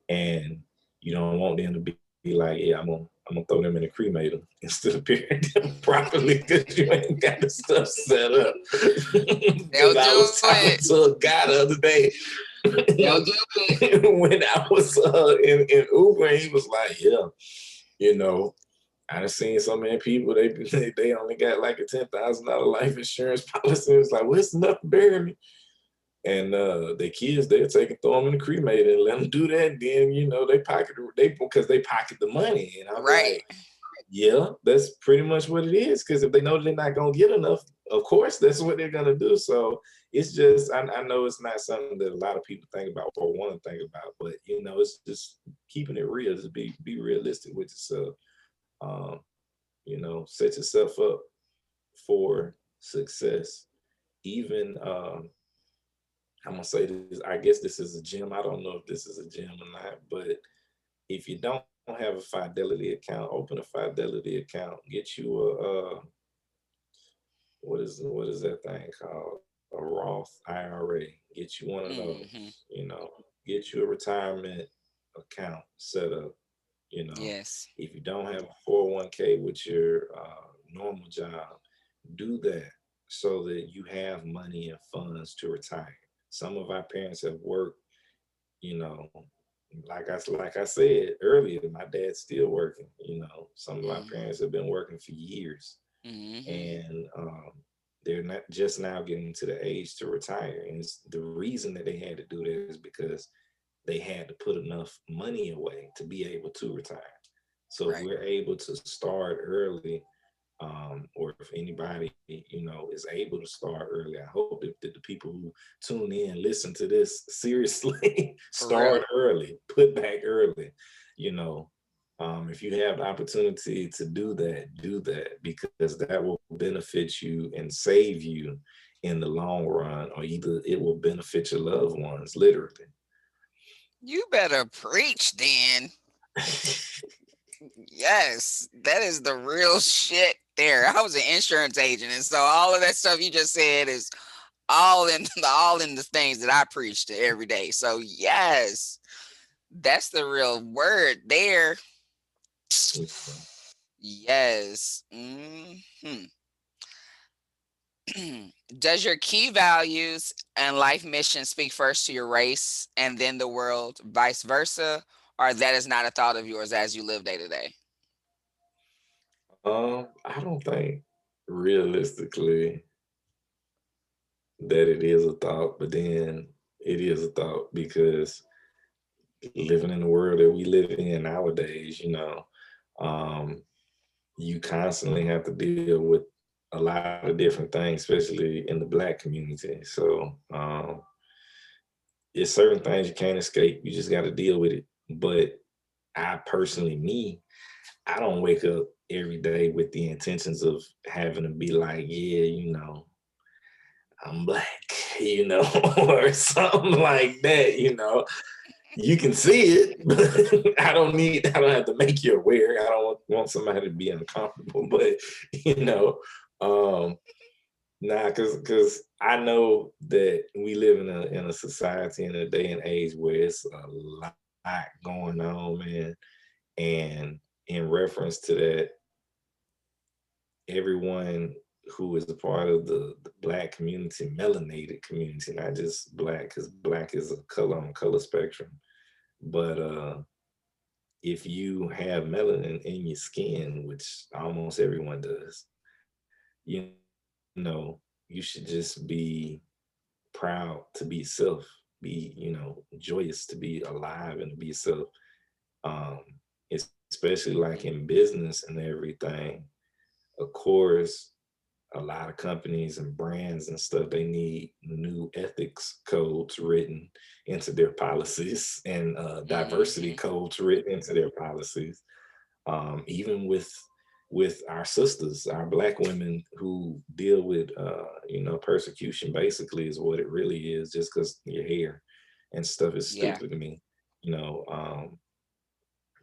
And you don't want them to be like, yeah, I'm gonna throw them in a cremator instead of burying them properly because you ain't got the stuff set up. Because I They'll was do talking it. to a guy the other day They'll do it. when I was in Uber, and he was like, yeah, you know, I done seen so many people, they only got like a $10,000 life insurance policy. It's like, well, it's enough to bury me. And their kids, they'll take and throw them in the cremator and let them do that. And then they pocket because they pocket the money. And I'm like, Right. yeah, that's pretty much what it is. Because if they know they're not gonna get enough, of course that's what they're gonna do. So it's just I know it's not something that a lot of people think about or want to think about, but it's just keeping it real. Just be realistic with yourself. Um, set yourself up for success. Even I'm gonna say this. I guess this is a gym. I don't know if this is a gym or not, but if you don't have a Fidelity account, open a Fidelity account. Get you what is that thing called? A Roth IRA. Get you one of those. Mm-hmm. Get you a retirement account set up. Yes. If you don't have a 401k with your normal job, do that so that you have money and funds to retire. Some of our parents have worked, you know, like I said earlier, my dad's still working. Some of my Mm-hmm. parents have been working for years. And they're not just now getting to the age to retire. And it's the reason that they had to do that is because they had to put enough money away to be able to retire. So if Right. we're able to start early, or if anybody, is able to start early, I hope that the people who tune in, listen to this seriously, For real. start early, put back early. You know, if you have the opportunity to do that because that will benefit you and save you in the long run, or either it will benefit your loved ones, literally. You better preach then. Yes, that is the real shit there. I was an insurance agent, and so all of that stuff you just said is all in the things that I preach to every day. So yes, that's the real word there. Yes. Does your key values and life mission speak first to your race and then the world, vice versa, or that is not a thought of yours as you live day to day? I don't think realistically that it is a thought, but then it is a thought because living in the world that we live in nowadays, um, you constantly have to deal with a lot of different things, especially in the Black community. So it's certain things you can't escape. You just got to deal with it. But I personally, I don't wake up every day with the intentions of having to be like, yeah, I'm Black, or something like that. You can see it, but I don't have to make you aware. I don't want somebody to be uncomfortable, but you know, um, because I know that we live in a society in a day and age where it's a lot going on, man. And in reference to that, everyone who is a part of the Black community, melanated community, not just Black, because Black is a color on color spectrum. But if you have melanin in your skin, which almost everyone does, you know, you should just be proud to be yourself, be, joyous to be alive and to be yourself. Um, Especially like in business and everything, of course, a lot of companies and brands and stuff, they need new ethics codes written into their policies and diversity Mm-hmm. codes written into their policies. Even with our sisters, our Black women who deal with persecution, basically is what it really is, just because your hair and stuff is Yeah. stupid to me. you know um,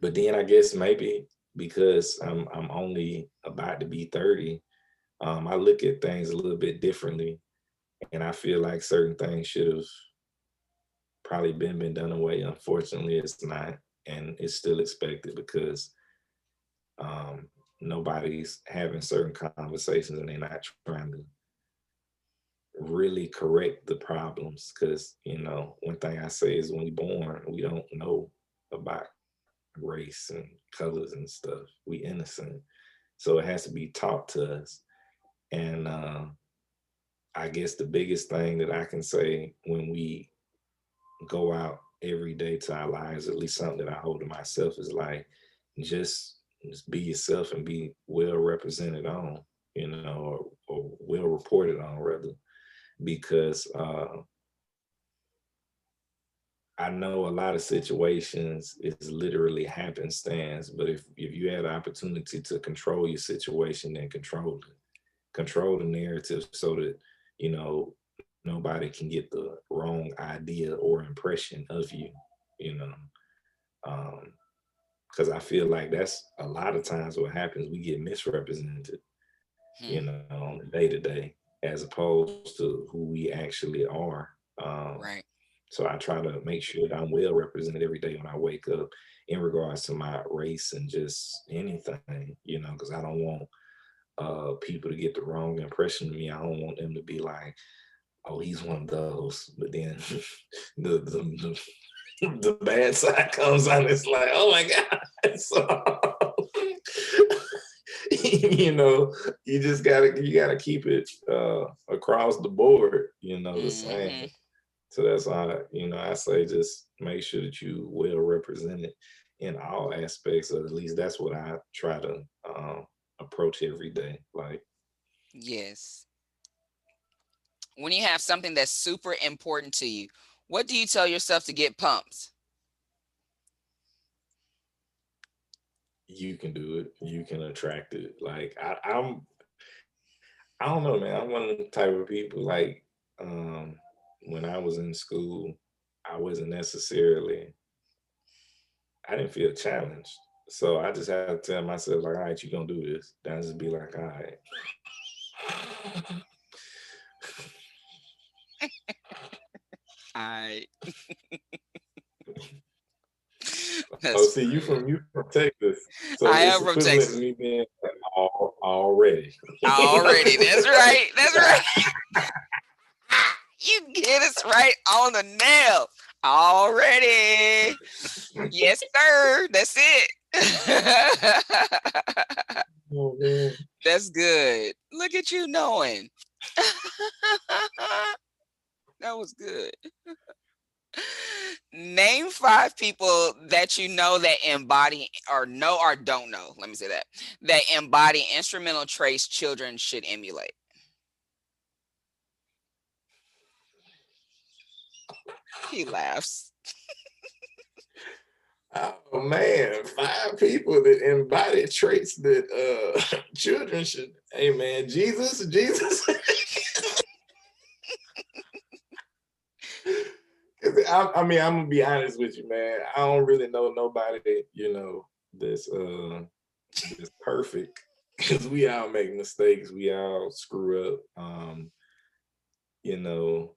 but then I guess maybe because I'm only about to be 30, I look at things a little bit differently, and I feel like certain things should have probably been done away. Unfortunately, it's not, and it's still expected because um, nobody's having certain conversations, and they're not trying to really correct the problems. Because one thing I say is when we born, we don't know about race and colors and stuff. We innocent, so it has to be taught to us. And I guess the biggest thing that I can say when we go out every day to our lives, at least something that I hold to myself, is like just be yourself and be well represented on, or well reported on rather, because I know a lot of situations is literally happenstance, but if you had the opportunity to control your situation, then control the narrative so that you know nobody can get the wrong idea or impression of you. You know, because I feel like that's a lot of times what happens. We get misrepresented, Hmm. on the day to day, as opposed to who we actually are. Right. So I try to make sure that I'm well represented every day when I wake up in regards to my race and just anything, because I don't want people to get the wrong impression of me. I don't want them to be like, oh, he's one of those. But then the bad side comes on. It's like, oh my God. So, you know, you gotta keep it across the board, you know, the same. So that's why, you know, I say just make sure that you well represented in all aspects, or at least that's what I try to approach every day. Like, Yes. When you have something that's super important to you, what do you tell yourself to get pumped? you can do it, you can attract it. Like I don't know, man. I'm one of the type of people like when I was in school, I wasn't necessarily I didn't feel challenged. So I just had to tell myself, like, all right, you're gonna do this. Then I just be like, all right. I Oh, That's see, great. you from Texas, so I it's am from equivalent to Texas. me being like, already. You know Already. That's right. That's right. You get us right on the nail. Already. Yes, sir. That's it. oh, man. That's good. Look at you knowing. That was good. Name 5 people that you know that embody or know or don't know. Let me say that embody instrumental traits children should emulate. He laughs. Oh man, 5 people that embody traits that children should. Hey man, Jesus. 'Cause I mean, I'm gonna be honest with you, man. I don't really know nobody, you know, that's perfect. Because we all make mistakes, we all screw up. You know,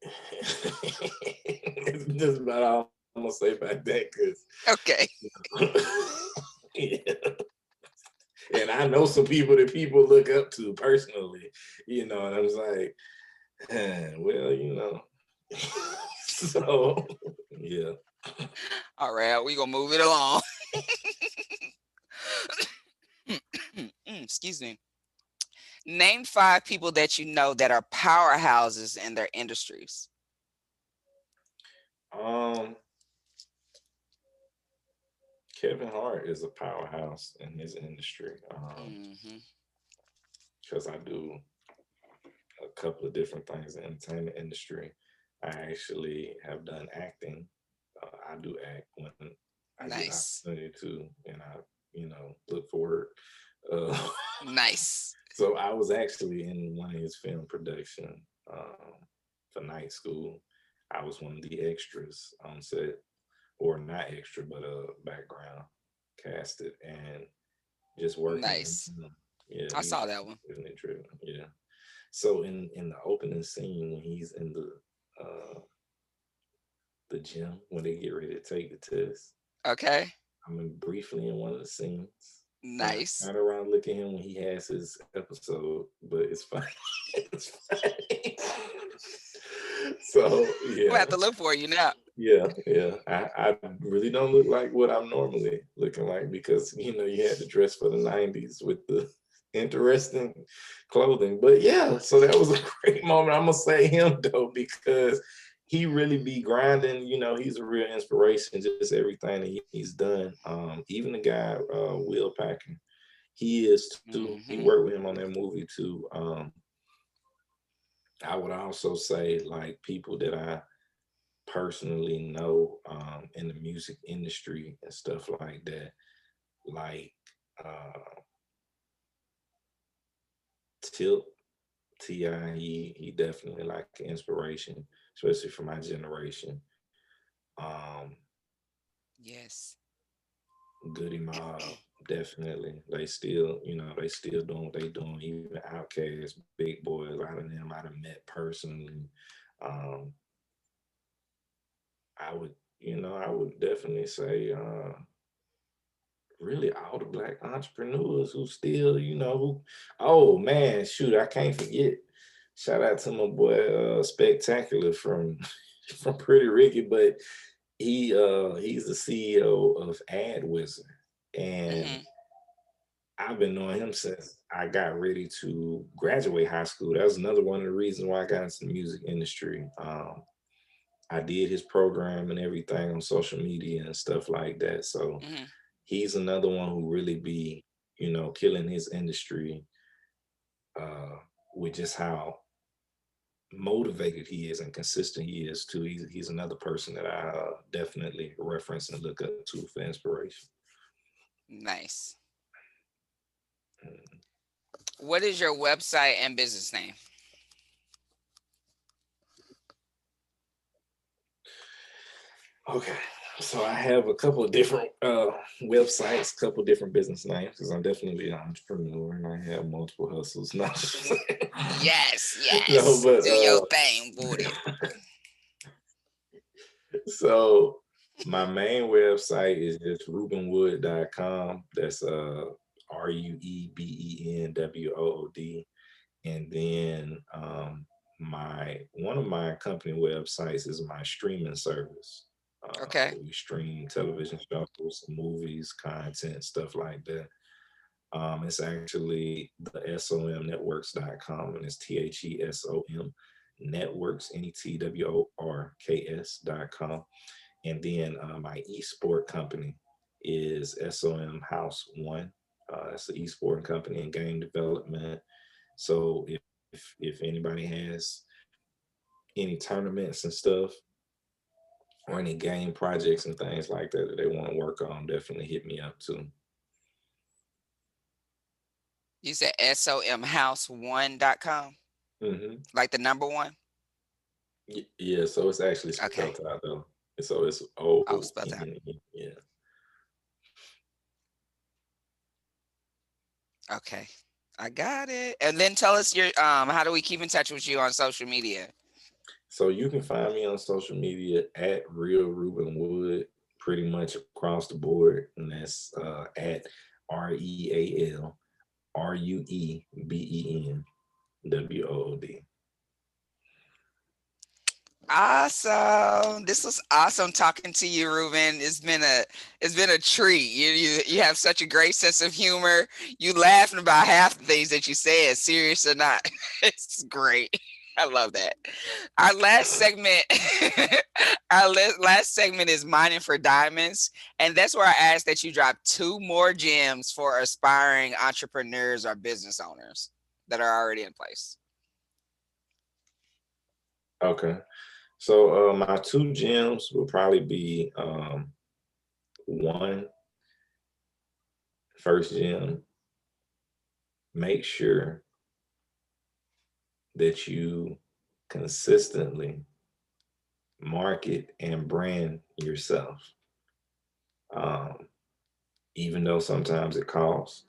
it's just about all I'm gonna say about that. Because Okay. yeah. And I know some people that people look up to personally, you know, and I was like, well, you know. So yeah. All right, we gonna move it along. Excuse me. Name 5 people that you know that are powerhouses in their industries. Um Kevin Hart is a powerhouse in his industry. Hmm. Because I do a couple of different things in the entertainment industry. I actually have done acting. I do act when I get Nice. opportunity to, and I, you know, look forward. Uh, Nice. so I was actually in one of his film production for night school. I was one of the extras on set, or not extra, but background casted, and just working with Nice. him. Yeah, I he's saw that one. really driven. Yeah. So in the opening scene when he's in the gym when they get ready to take the test, Okay. I'm briefly in one of the scenes. And I Nice. turn around, look at him when he has his episode, but it's funny. It's funny. So I'm gonna yeah, have to look for you now. yeah. I really don't look like what I'm normally looking like because you know you had to dress for the '90s with the interesting clothing. But yeah, so that was a great moment. I'm gonna say him though because he really be grinding. You know, he's a real inspiration. Just everything that he's done. Even the guy Will Packer, he is too. He Hmm. worked with him on that movie too. I would also say like people that I personally know in the music industry and stuff like that, like uh, Tip Ti, he definitely like an inspiration, especially for my generation. Um, Yes. Goody Mob, definitely. They still, you know, they still doing what they doing. Even Outkast, Big Boy, a lot of them I've met personally. Um, I would, you know, I would definitely say really all the black entrepreneurs who still, you know, who oh man, shoot, I can't forget. Shout out to my boy Spectacular from from Pretty Ricky, but he's the CEO of Ad Wizard. And Hmm. I I've been knowing him since I got ready to graduate high school. That was another one of the reasons why I got into the music industry. I did his program and everything on social media and stuff like that. So Hmm. he's another one who really be, killing his industry uh, with just how motivated he is and consistent he is too. He's another person that I definitely reference and look up to for inspiration. Nice. Mm. What is your website and business name? Okay, so I have a couple of different websites, a couple of different business names because I'm definitely an entrepreneur and I have multiple hustles. No, Yes, no, yes. but Do your thing, Woody. so my main website is just rubenwood.com. That's RUEBENWOOD. And then my one of my company websites is my streaming service. Okay. We stream television shows, movies, content, stuff like that. It's actually the SOMnetworks.com, and it's THESOM networks, NETWORKS.com. And then my esport company is SOM House One. It's an esport company and game development. So if anybody has any tournaments and stuff or any game projects and things like that that they want to work on, definitely hit me up too. You said somhouse1.com, Hmm. like the number one? Yeah, so it's actually Okay. spelled out though. So it's O Oh, spelled out. N E. Yeah. Okay. I got it. And then tell us your how do we keep in touch with you on social media? So you can find me on social media at Real Ruben Wood, pretty much across the board, and that's at RealRuebenWood. Awesome. This was awesome talking to you, Ruben. It's been a treat. You have such a great sense of humor. You laughing about half the things that you said, serious or not. It's great. I love that. Our last segment, last segment is mining for diamonds, and that's where I ask that you drop two more gems for aspiring entrepreneurs or business owners that are already in place. Okay. So my two gems will probably be one, first gem, make sure that you consistently market and brand yourself. Um, Even though sometimes it costs,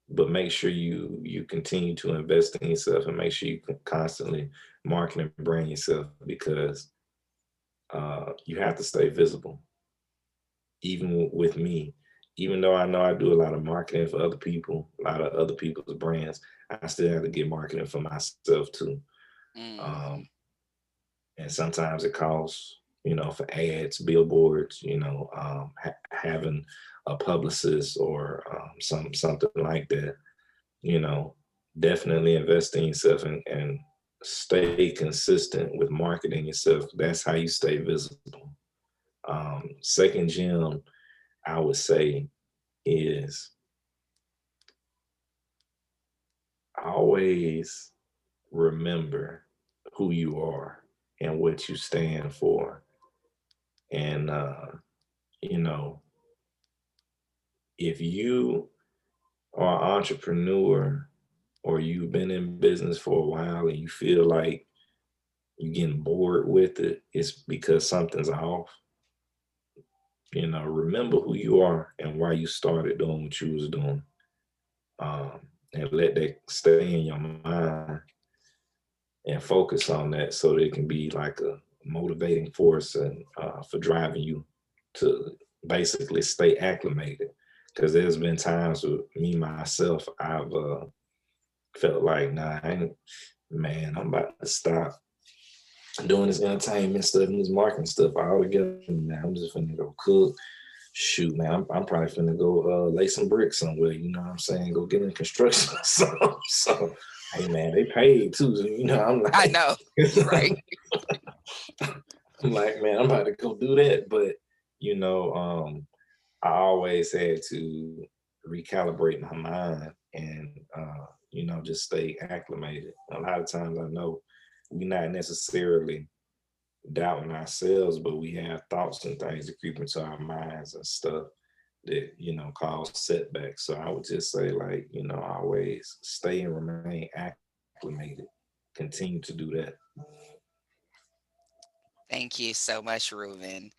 but make sure you continue to invest in yourself and make sure you constantly market and brand yourself because you have to stay visible. Even with me, even though I know I do a lot of marketing for other people, a lot of other people's brands, I still have to get marketing for myself too. Hmm. Um, and sometimes it costs, for ads, billboards, having a publicist or something like that. You know, definitely invest in yourself and stay consistent with marketing yourself. That's how you stay visible. Second gem, I would say, is always remember who you are and what you stand for. And, you know, if you are an entrepreneur or you've been in business for a while and you feel like you're getting bored with it, it's because something's off. Remember who you are and why you started doing what you was doing. And let that stay in your mind and focus on that so that it can be like a motivating force and for driving you to basically stay acclimated. Because there's been times with me myself, I've felt like, nah, man, I'm about to stop doing this entertainment stuff and this marketing stuff altogether. Man, I'm just gonna go cook, shoot, man, I'm probably finna go lay some bricks somewhere. You know what I'm saying? Go get in construction. So hey, man, they paid too. So, you know, I'm like, I know. You're right. I'm like, man, I'm about to go do that. But you know, I always had to recalibrate my mind and you know, just stay acclimated. A lot of times I know we're not necessarily doubting ourselves, but we have thoughts and things that creep into our minds and stuff that, you know, cause setbacks. So I would just say, like, you know, always stay and remain acclimated. Continue to do that. Thank you so much, Ruben.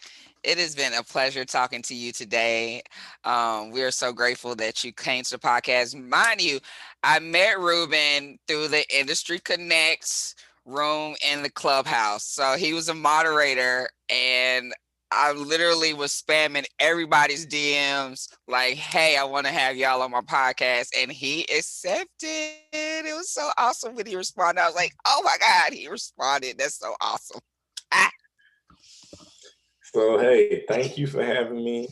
It has been a pleasure talking to you today. We are so grateful that you came to the podcast. Mind you, I met Ruben through the Industry Connects room in the clubhouse. So he was a moderator, and I literally was spamming everybody's DMs like, hey, I want to have y'all on my podcast. And he accepted. It was so awesome when he responded. I was like, oh my God, he responded. That's so awesome. Ah. So hey, thank you for having me.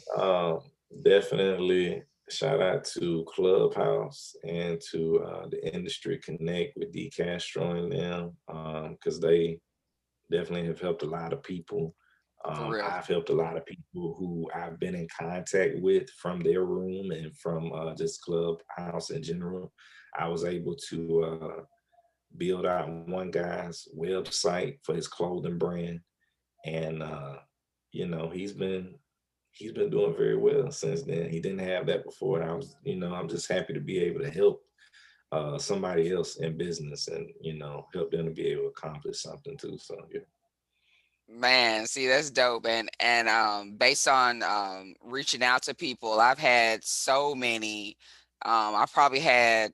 Definitely shout out to Clubhouse and to the Industry Connect with D Castro and them, because they definitely have helped a lot of people. For real. I've helped a lot of people who I've been in contact with from their room and from just Clubhouse in general. I was able to build out one guy's website for his clothing brand, and you know, he's been doing very well since then. He didn't have that before, and I was, you know, I'm just happy to be able to help somebody else in business and, you know, help them to be able to accomplish something too. So yeah. Man, see, that's dope. And based on reaching out to people, I've had so many. I've probably had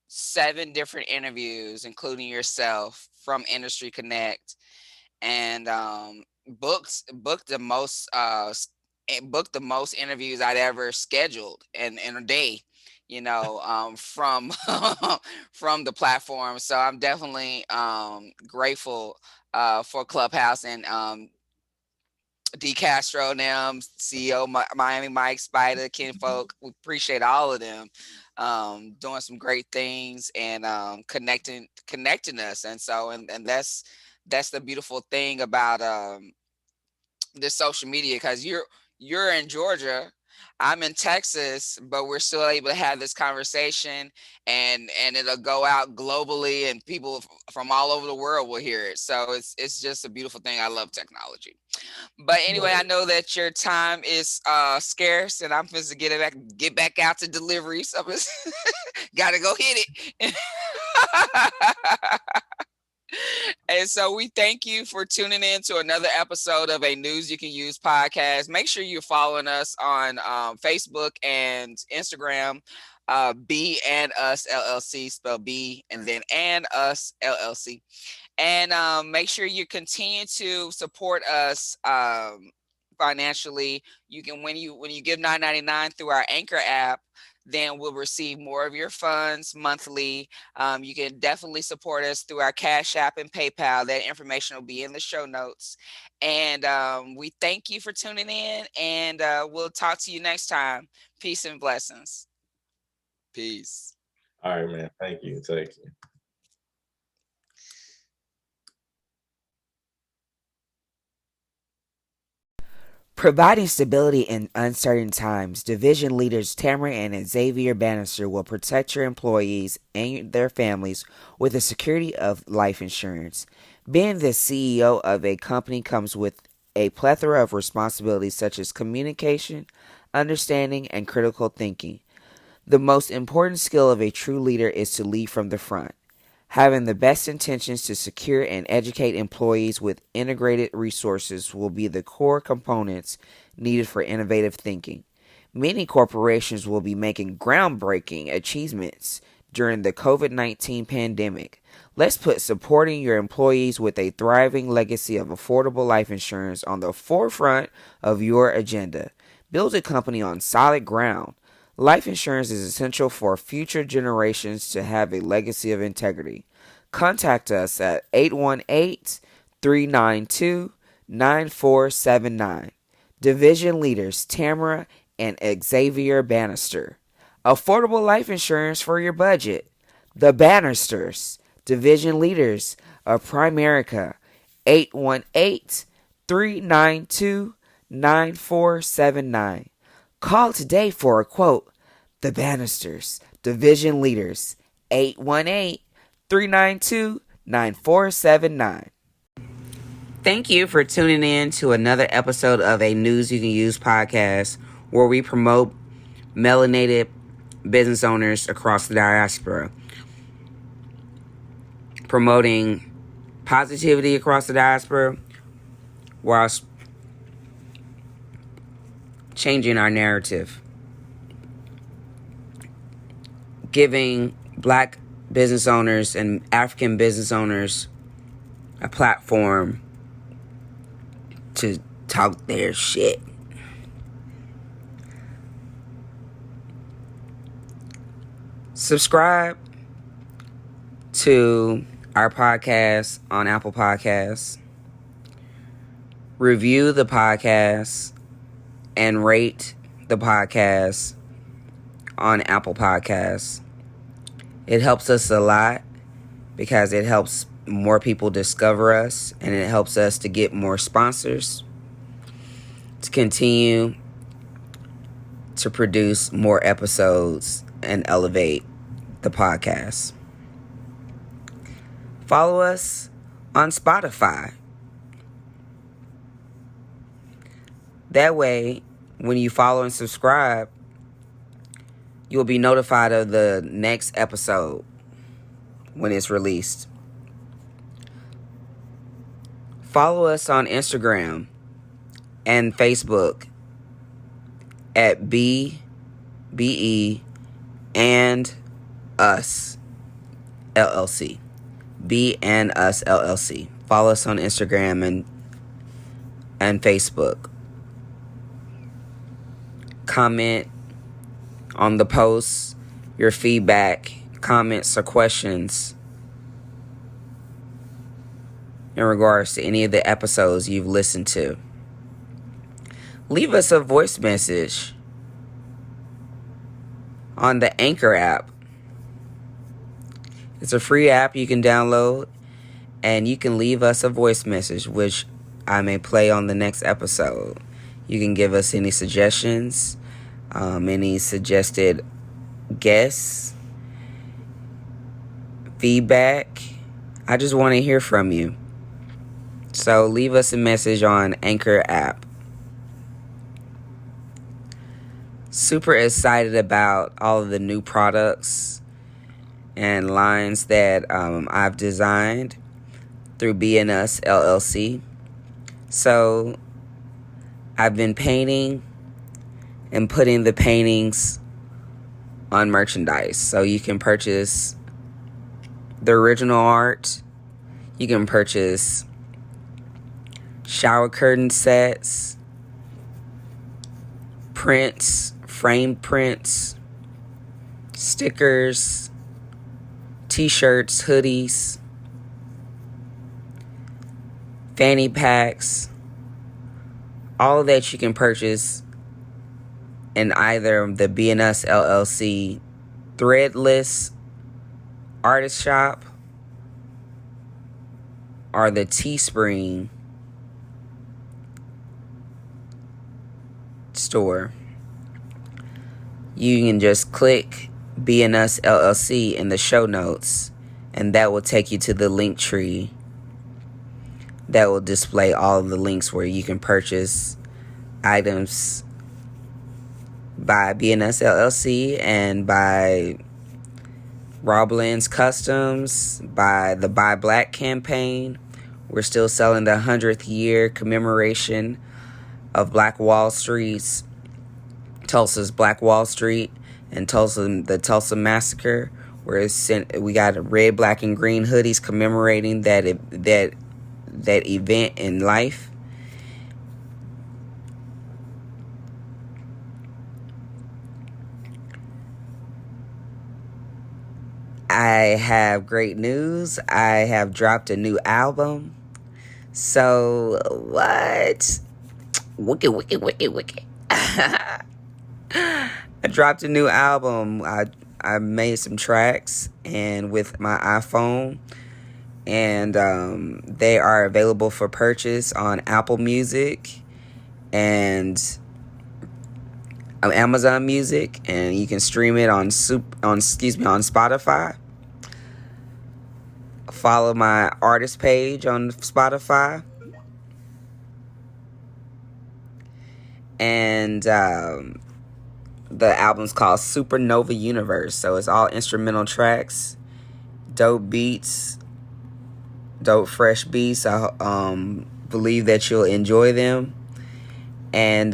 7 different interviews, including yourself, from Industry Connect, and booked the most booked the most interviews I'd ever scheduled in a day, you know, from from the platform. So I'm definitely grateful for Clubhouse and D Castro and them, CEO Miami Mike, Spider, Kinfolk. We appreciate all of them doing some great things and connecting us. And so and that's the beautiful thing about this social media, because you're in Georgia, I'm in Texas, but we're still able to have this conversation, and it'll go out globally, and people from all over the world will hear it. So it's just a beautiful thing. I love technology. But anyway, I know that your time is scarce, and I'm supposed to get back out to delivery. So gotta go hit it. And so we thank you for tuning in to another episode of a News You Can Use podcast. Make sure you're following us on Facebook and Instagram, B and Us LLC, spell B and then and Us LLC. And make sure you continue to support us financially. You can, when you give $9.99 through our Anchor app, then we'll receive more of your funds monthly. You can definitely support us through our Cash App and PayPal. That information will be in the show notes. And we thank you for tuning in, and we'll talk to you next time. Peace and blessings. Peace. All right, man. Thank you. Thank you. Providing stability in uncertain times, division leaders Tamara and Xavier Bannister will protect your employees and their families with the security of life insurance. Being the CEO of a company comes with a plethora of responsibilities such as communication, understanding, and critical thinking. The most important skill of a true leader is to lead from the front. Having the best intentions to secure and educate employees with integrated resources will be the core components needed for innovative thinking. Many corporations will be making groundbreaking achievements during the COVID-19 pandemic. Let's put supporting your employees with a thriving legacy of affordable life insurance on the forefront of your agenda. Build a company on solid ground. Life insurance is essential for future generations to have a legacy of integrity. Contact us at 818-392-9479. Division leaders Tamara and Xavier Bannister. Affordable life insurance for your budget. The Bannisters. Division leaders of Primerica. 818-392-9479. Call today for a quote. The Bannisters. Division leaders. 818-392-9479. Thank you for tuning in to another episode of a News You Can Use podcast, where we promote melanated business owners across the diaspora, promoting positivity across the diaspora whilst changing our narrative, giving Black business owners and African business owners a platform to talk their shit. Subscribe to our podcast on Apple Podcasts. Review the podcast and rate the podcast on Apple Podcasts. It helps us a lot because it helps more people discover us, and it helps us to get more sponsors to continue to produce more episodes and elevate the podcast. Follow us on Spotify. That way, when you follow and subscribe, you'll be notified of the next episode when it's released. Follow us on Instagram and Facebook at BE and Us LLC. B and Us LLC. Follow us on Instagram and Facebook. Comment on the posts, your feedback, comments, or questions in regards to any of the episodes you've listened to. Leave us a voice message on the Anchor app. It's a free app you can download, and you can leave us a voice message, which I may play on the next episode. You can give us any suggestions, any suggested guests, feedback. I just want to hear from you. So leave us a message on Anchor app. Super excited about all of the new products and lines that I've designed through B&Us LLC. So I've been painting and putting the paintings on merchandise. So you can purchase the original art. You can purchase shower curtain sets, prints, framed prints, stickers, t-shirts, hoodies, fanny packs, all of that you can purchase in either the B&Us LLC Threadless Artist Shop or the Teespring store. You can just click B&Us LLC in the show notes, and that will take you to the link tree that will display all of the links where you can purchase items by B&Us LLC and by Roblin's Customs, by the Buy Black campaign. We're still selling the 100th year commemoration of Black Wall Street's, Tulsa's Black Wall Street and the Tulsa Massacre, where we got red, black, and green hoodies commemorating that event in life. I have great news. I have dropped a new album. So what? Wicked. I dropped a new album. I made some tracks and with my iPhone, and they are available for purchase on Apple Music and Amazon Music, and you can stream it on Spotify. Follow my artist page on Spotify. And the album's called Supernova Universe. So it's all instrumental tracks, dope beats, dope fresh beats. I believe that you'll enjoy them. And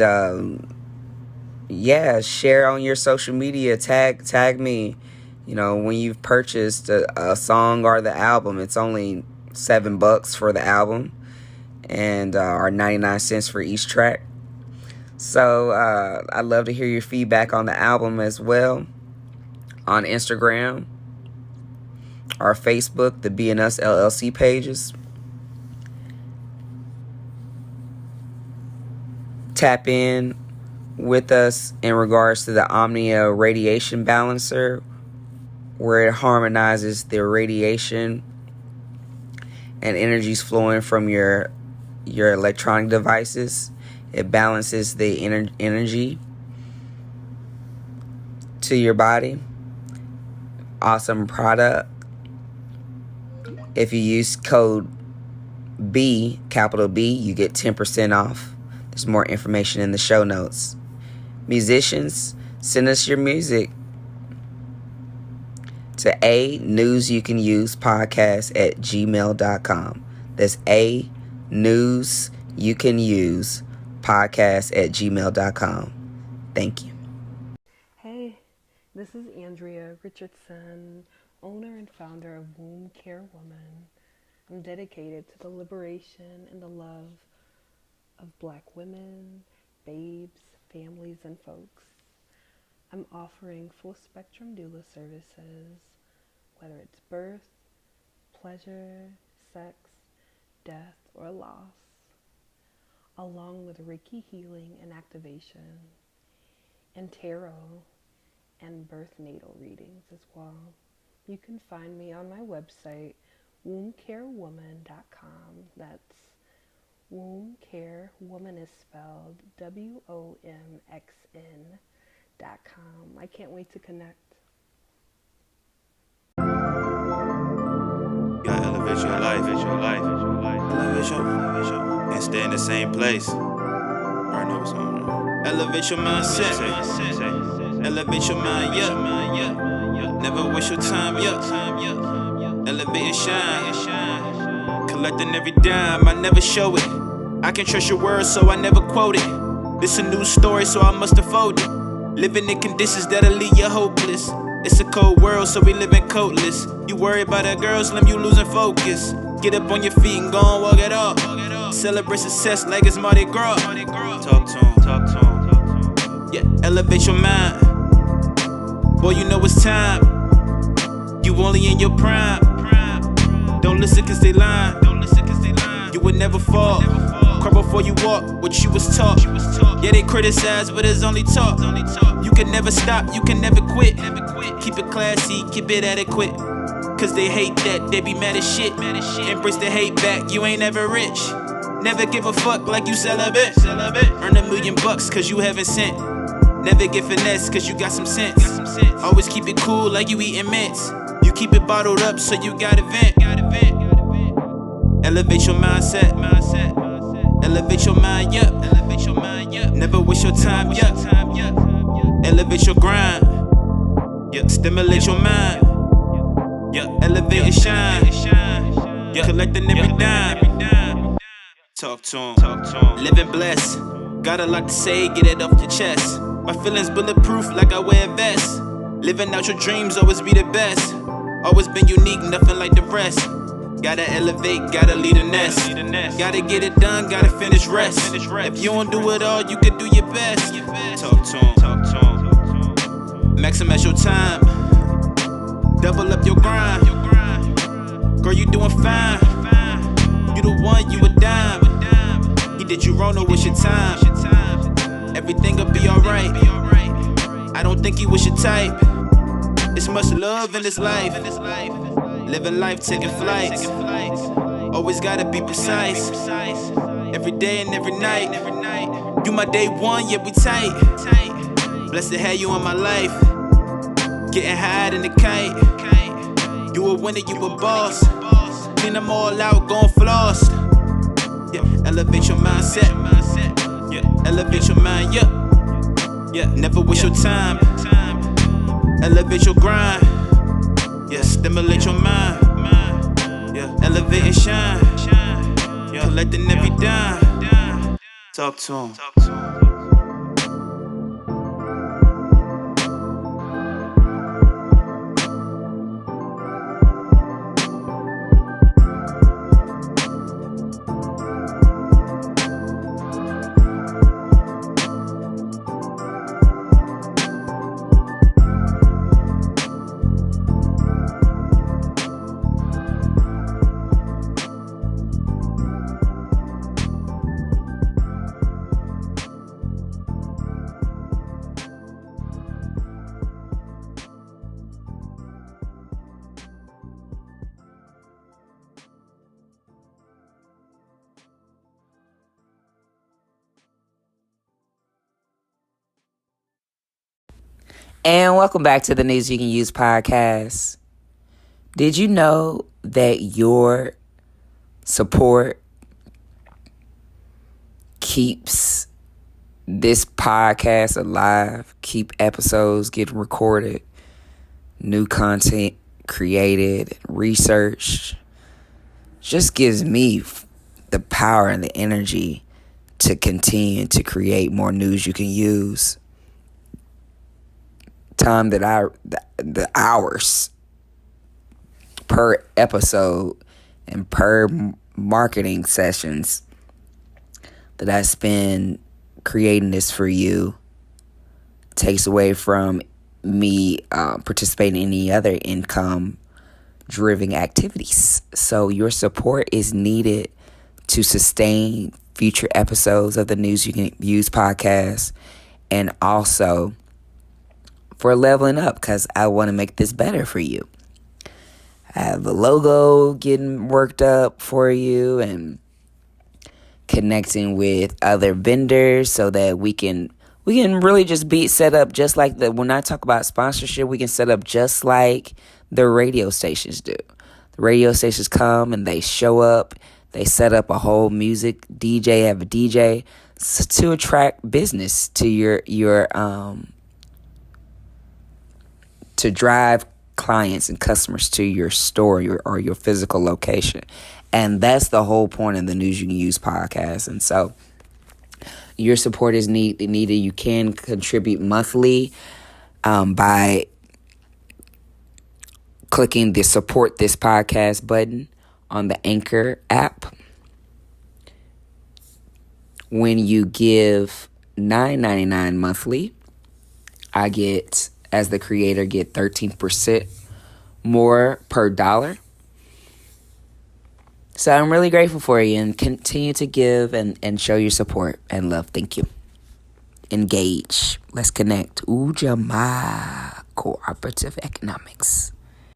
share on your social media. Tag me. You know, when you've purchased a song or the album, it's only $7 for the album, and or 99 cents for each track. So I'd love to hear your feedback on the album as well on Instagram or Facebook, the B&Us LLC pages. Tap in with us in regards to the Omnia radiation balancer, where it harmonizes the radiation and energies flowing from your electronic devices. It balances the energy to your body. Awesome product. If you use code B, capital B, you get 10% off. There's more information in the show notes. Musicians, send us your music to anewsyoucanusepodcast@gmail.com. That's anewsyoucanusepodcast@gmail.com. Thank you. Hey, this is Andrea Richardson, owner and founder of Womb Care Woman. I'm dedicated to the liberation and the love of Black women, babes, families, and folks. I'm offering full spectrum doula services, whether it's birth, pleasure, sex, death, or loss, along with Reiki healing and activation, and tarot and birth natal readings as well. You can find me on my website, wombcarewoman.com. That's Womb Care Woman is spelled WOMXN.com. I can't wait to connect. You gotta elevate your life. Elevation. And stay in the same place. I know what's on. Elevate your mindset. Elevate your mind, yeah. Never waste your time, yeah. Elevate and shine. Collecting every dime, I never show it. I can trust your words, so I never quote it. This a new story, so I must unfold it. Living in conditions that'll leave you hopeless. It's a cold world, so we living coatless. You worry about that girl slim, you losing focus. Get up on your feet and go and walk it off. Celebrate success like it's Mardi Gras. Talk to him. Yeah, elevate your mind. Boy, you know it's time. You only in your prime. Don't listen cause they lying. You would never fall. Cry before you walk, what you was taught. Yeah, they criticize, but it's only talk. You can never stop, you can never quit. Keep it classy, keep it adequate. Cause they hate that, they be mad as shit. Embrace the hate back, you ain't ever rich. Never give a fuck like you celibate. Earn $1 million cause you haven't sent. Never get finesse cause you got some sense. Always keep it cool like you eating mints. You keep it bottled up so you gotta vent. Elevate your mindset. Elevate your mind, yeah. Never waste your time, yeah. Elevate your grind, yeah. Stimulate your mind, yeah. Elevate and shine, yeah. Collecting every dime. Talk to him. Living blessed. Got a lot to say, get it off the chest. My feelings bulletproof like I wear a vest. Living out your dreams, always be the best. Always been unique, nothing like the rest. Gotta elevate, gotta lead a nest. Gotta get it done, gotta finish rest. If you don't do it all, you can do your best. Talk to him. Maximize your time. Double up your grind. Girl, you doing fine. You the one, you a dime. He did you wrong or was your time? Everything'll be alright. I don't think he was your type. It's much love in this life. Living life, taking flights. Always gotta be precise. Every day and every night. You my day one, yeah, we tight. Blessed to have you in my life. Getting high in the kite. You a winner, you a boss. Clean them all out, gon' floss. Yeah, elevate your mindset. Yeah, elevate your mind, yeah. Never waste your time. Elevate your grind. Yeah, stimulate your mind. Yeah, elevate and shine. Yeah, collecting every dime. Talk to him. And welcome back to the News You Can Use podcast. Did you know that your support keeps this podcast alive, keep episodes getting recorded, new content created, researched? Just gives me the power and the energy to continue to create more news you can use. Time that the hours per episode and per marketing sessions that I spend creating this for you takes away from me participating in any other income driven activities. So your support is needed to sustain future episodes of the News You Can Use podcast, and also for leveling up, because I want to make this better for you. I have a logo getting worked up for you and connecting with other vendors so that we can really just be set up just like when I talk about sponsorship, we can set up just like the radio stations do. The radio stations come and they show up, they set up a whole music DJ, have a DJ to attract business to your to drive clients and customers to your store or your physical location. And that's the whole point of the News You Can Use podcast. And so your support is needed. You can contribute monthly by clicking the support this podcast button on the Anchor app. When you give $9.99 monthly, I get, as the creator, get 13% more per dollar. So I'm really grateful for you, and continue to give and show your support and love. Thank you. Engage. Let's connect. Ujamaa Cooperative Economics.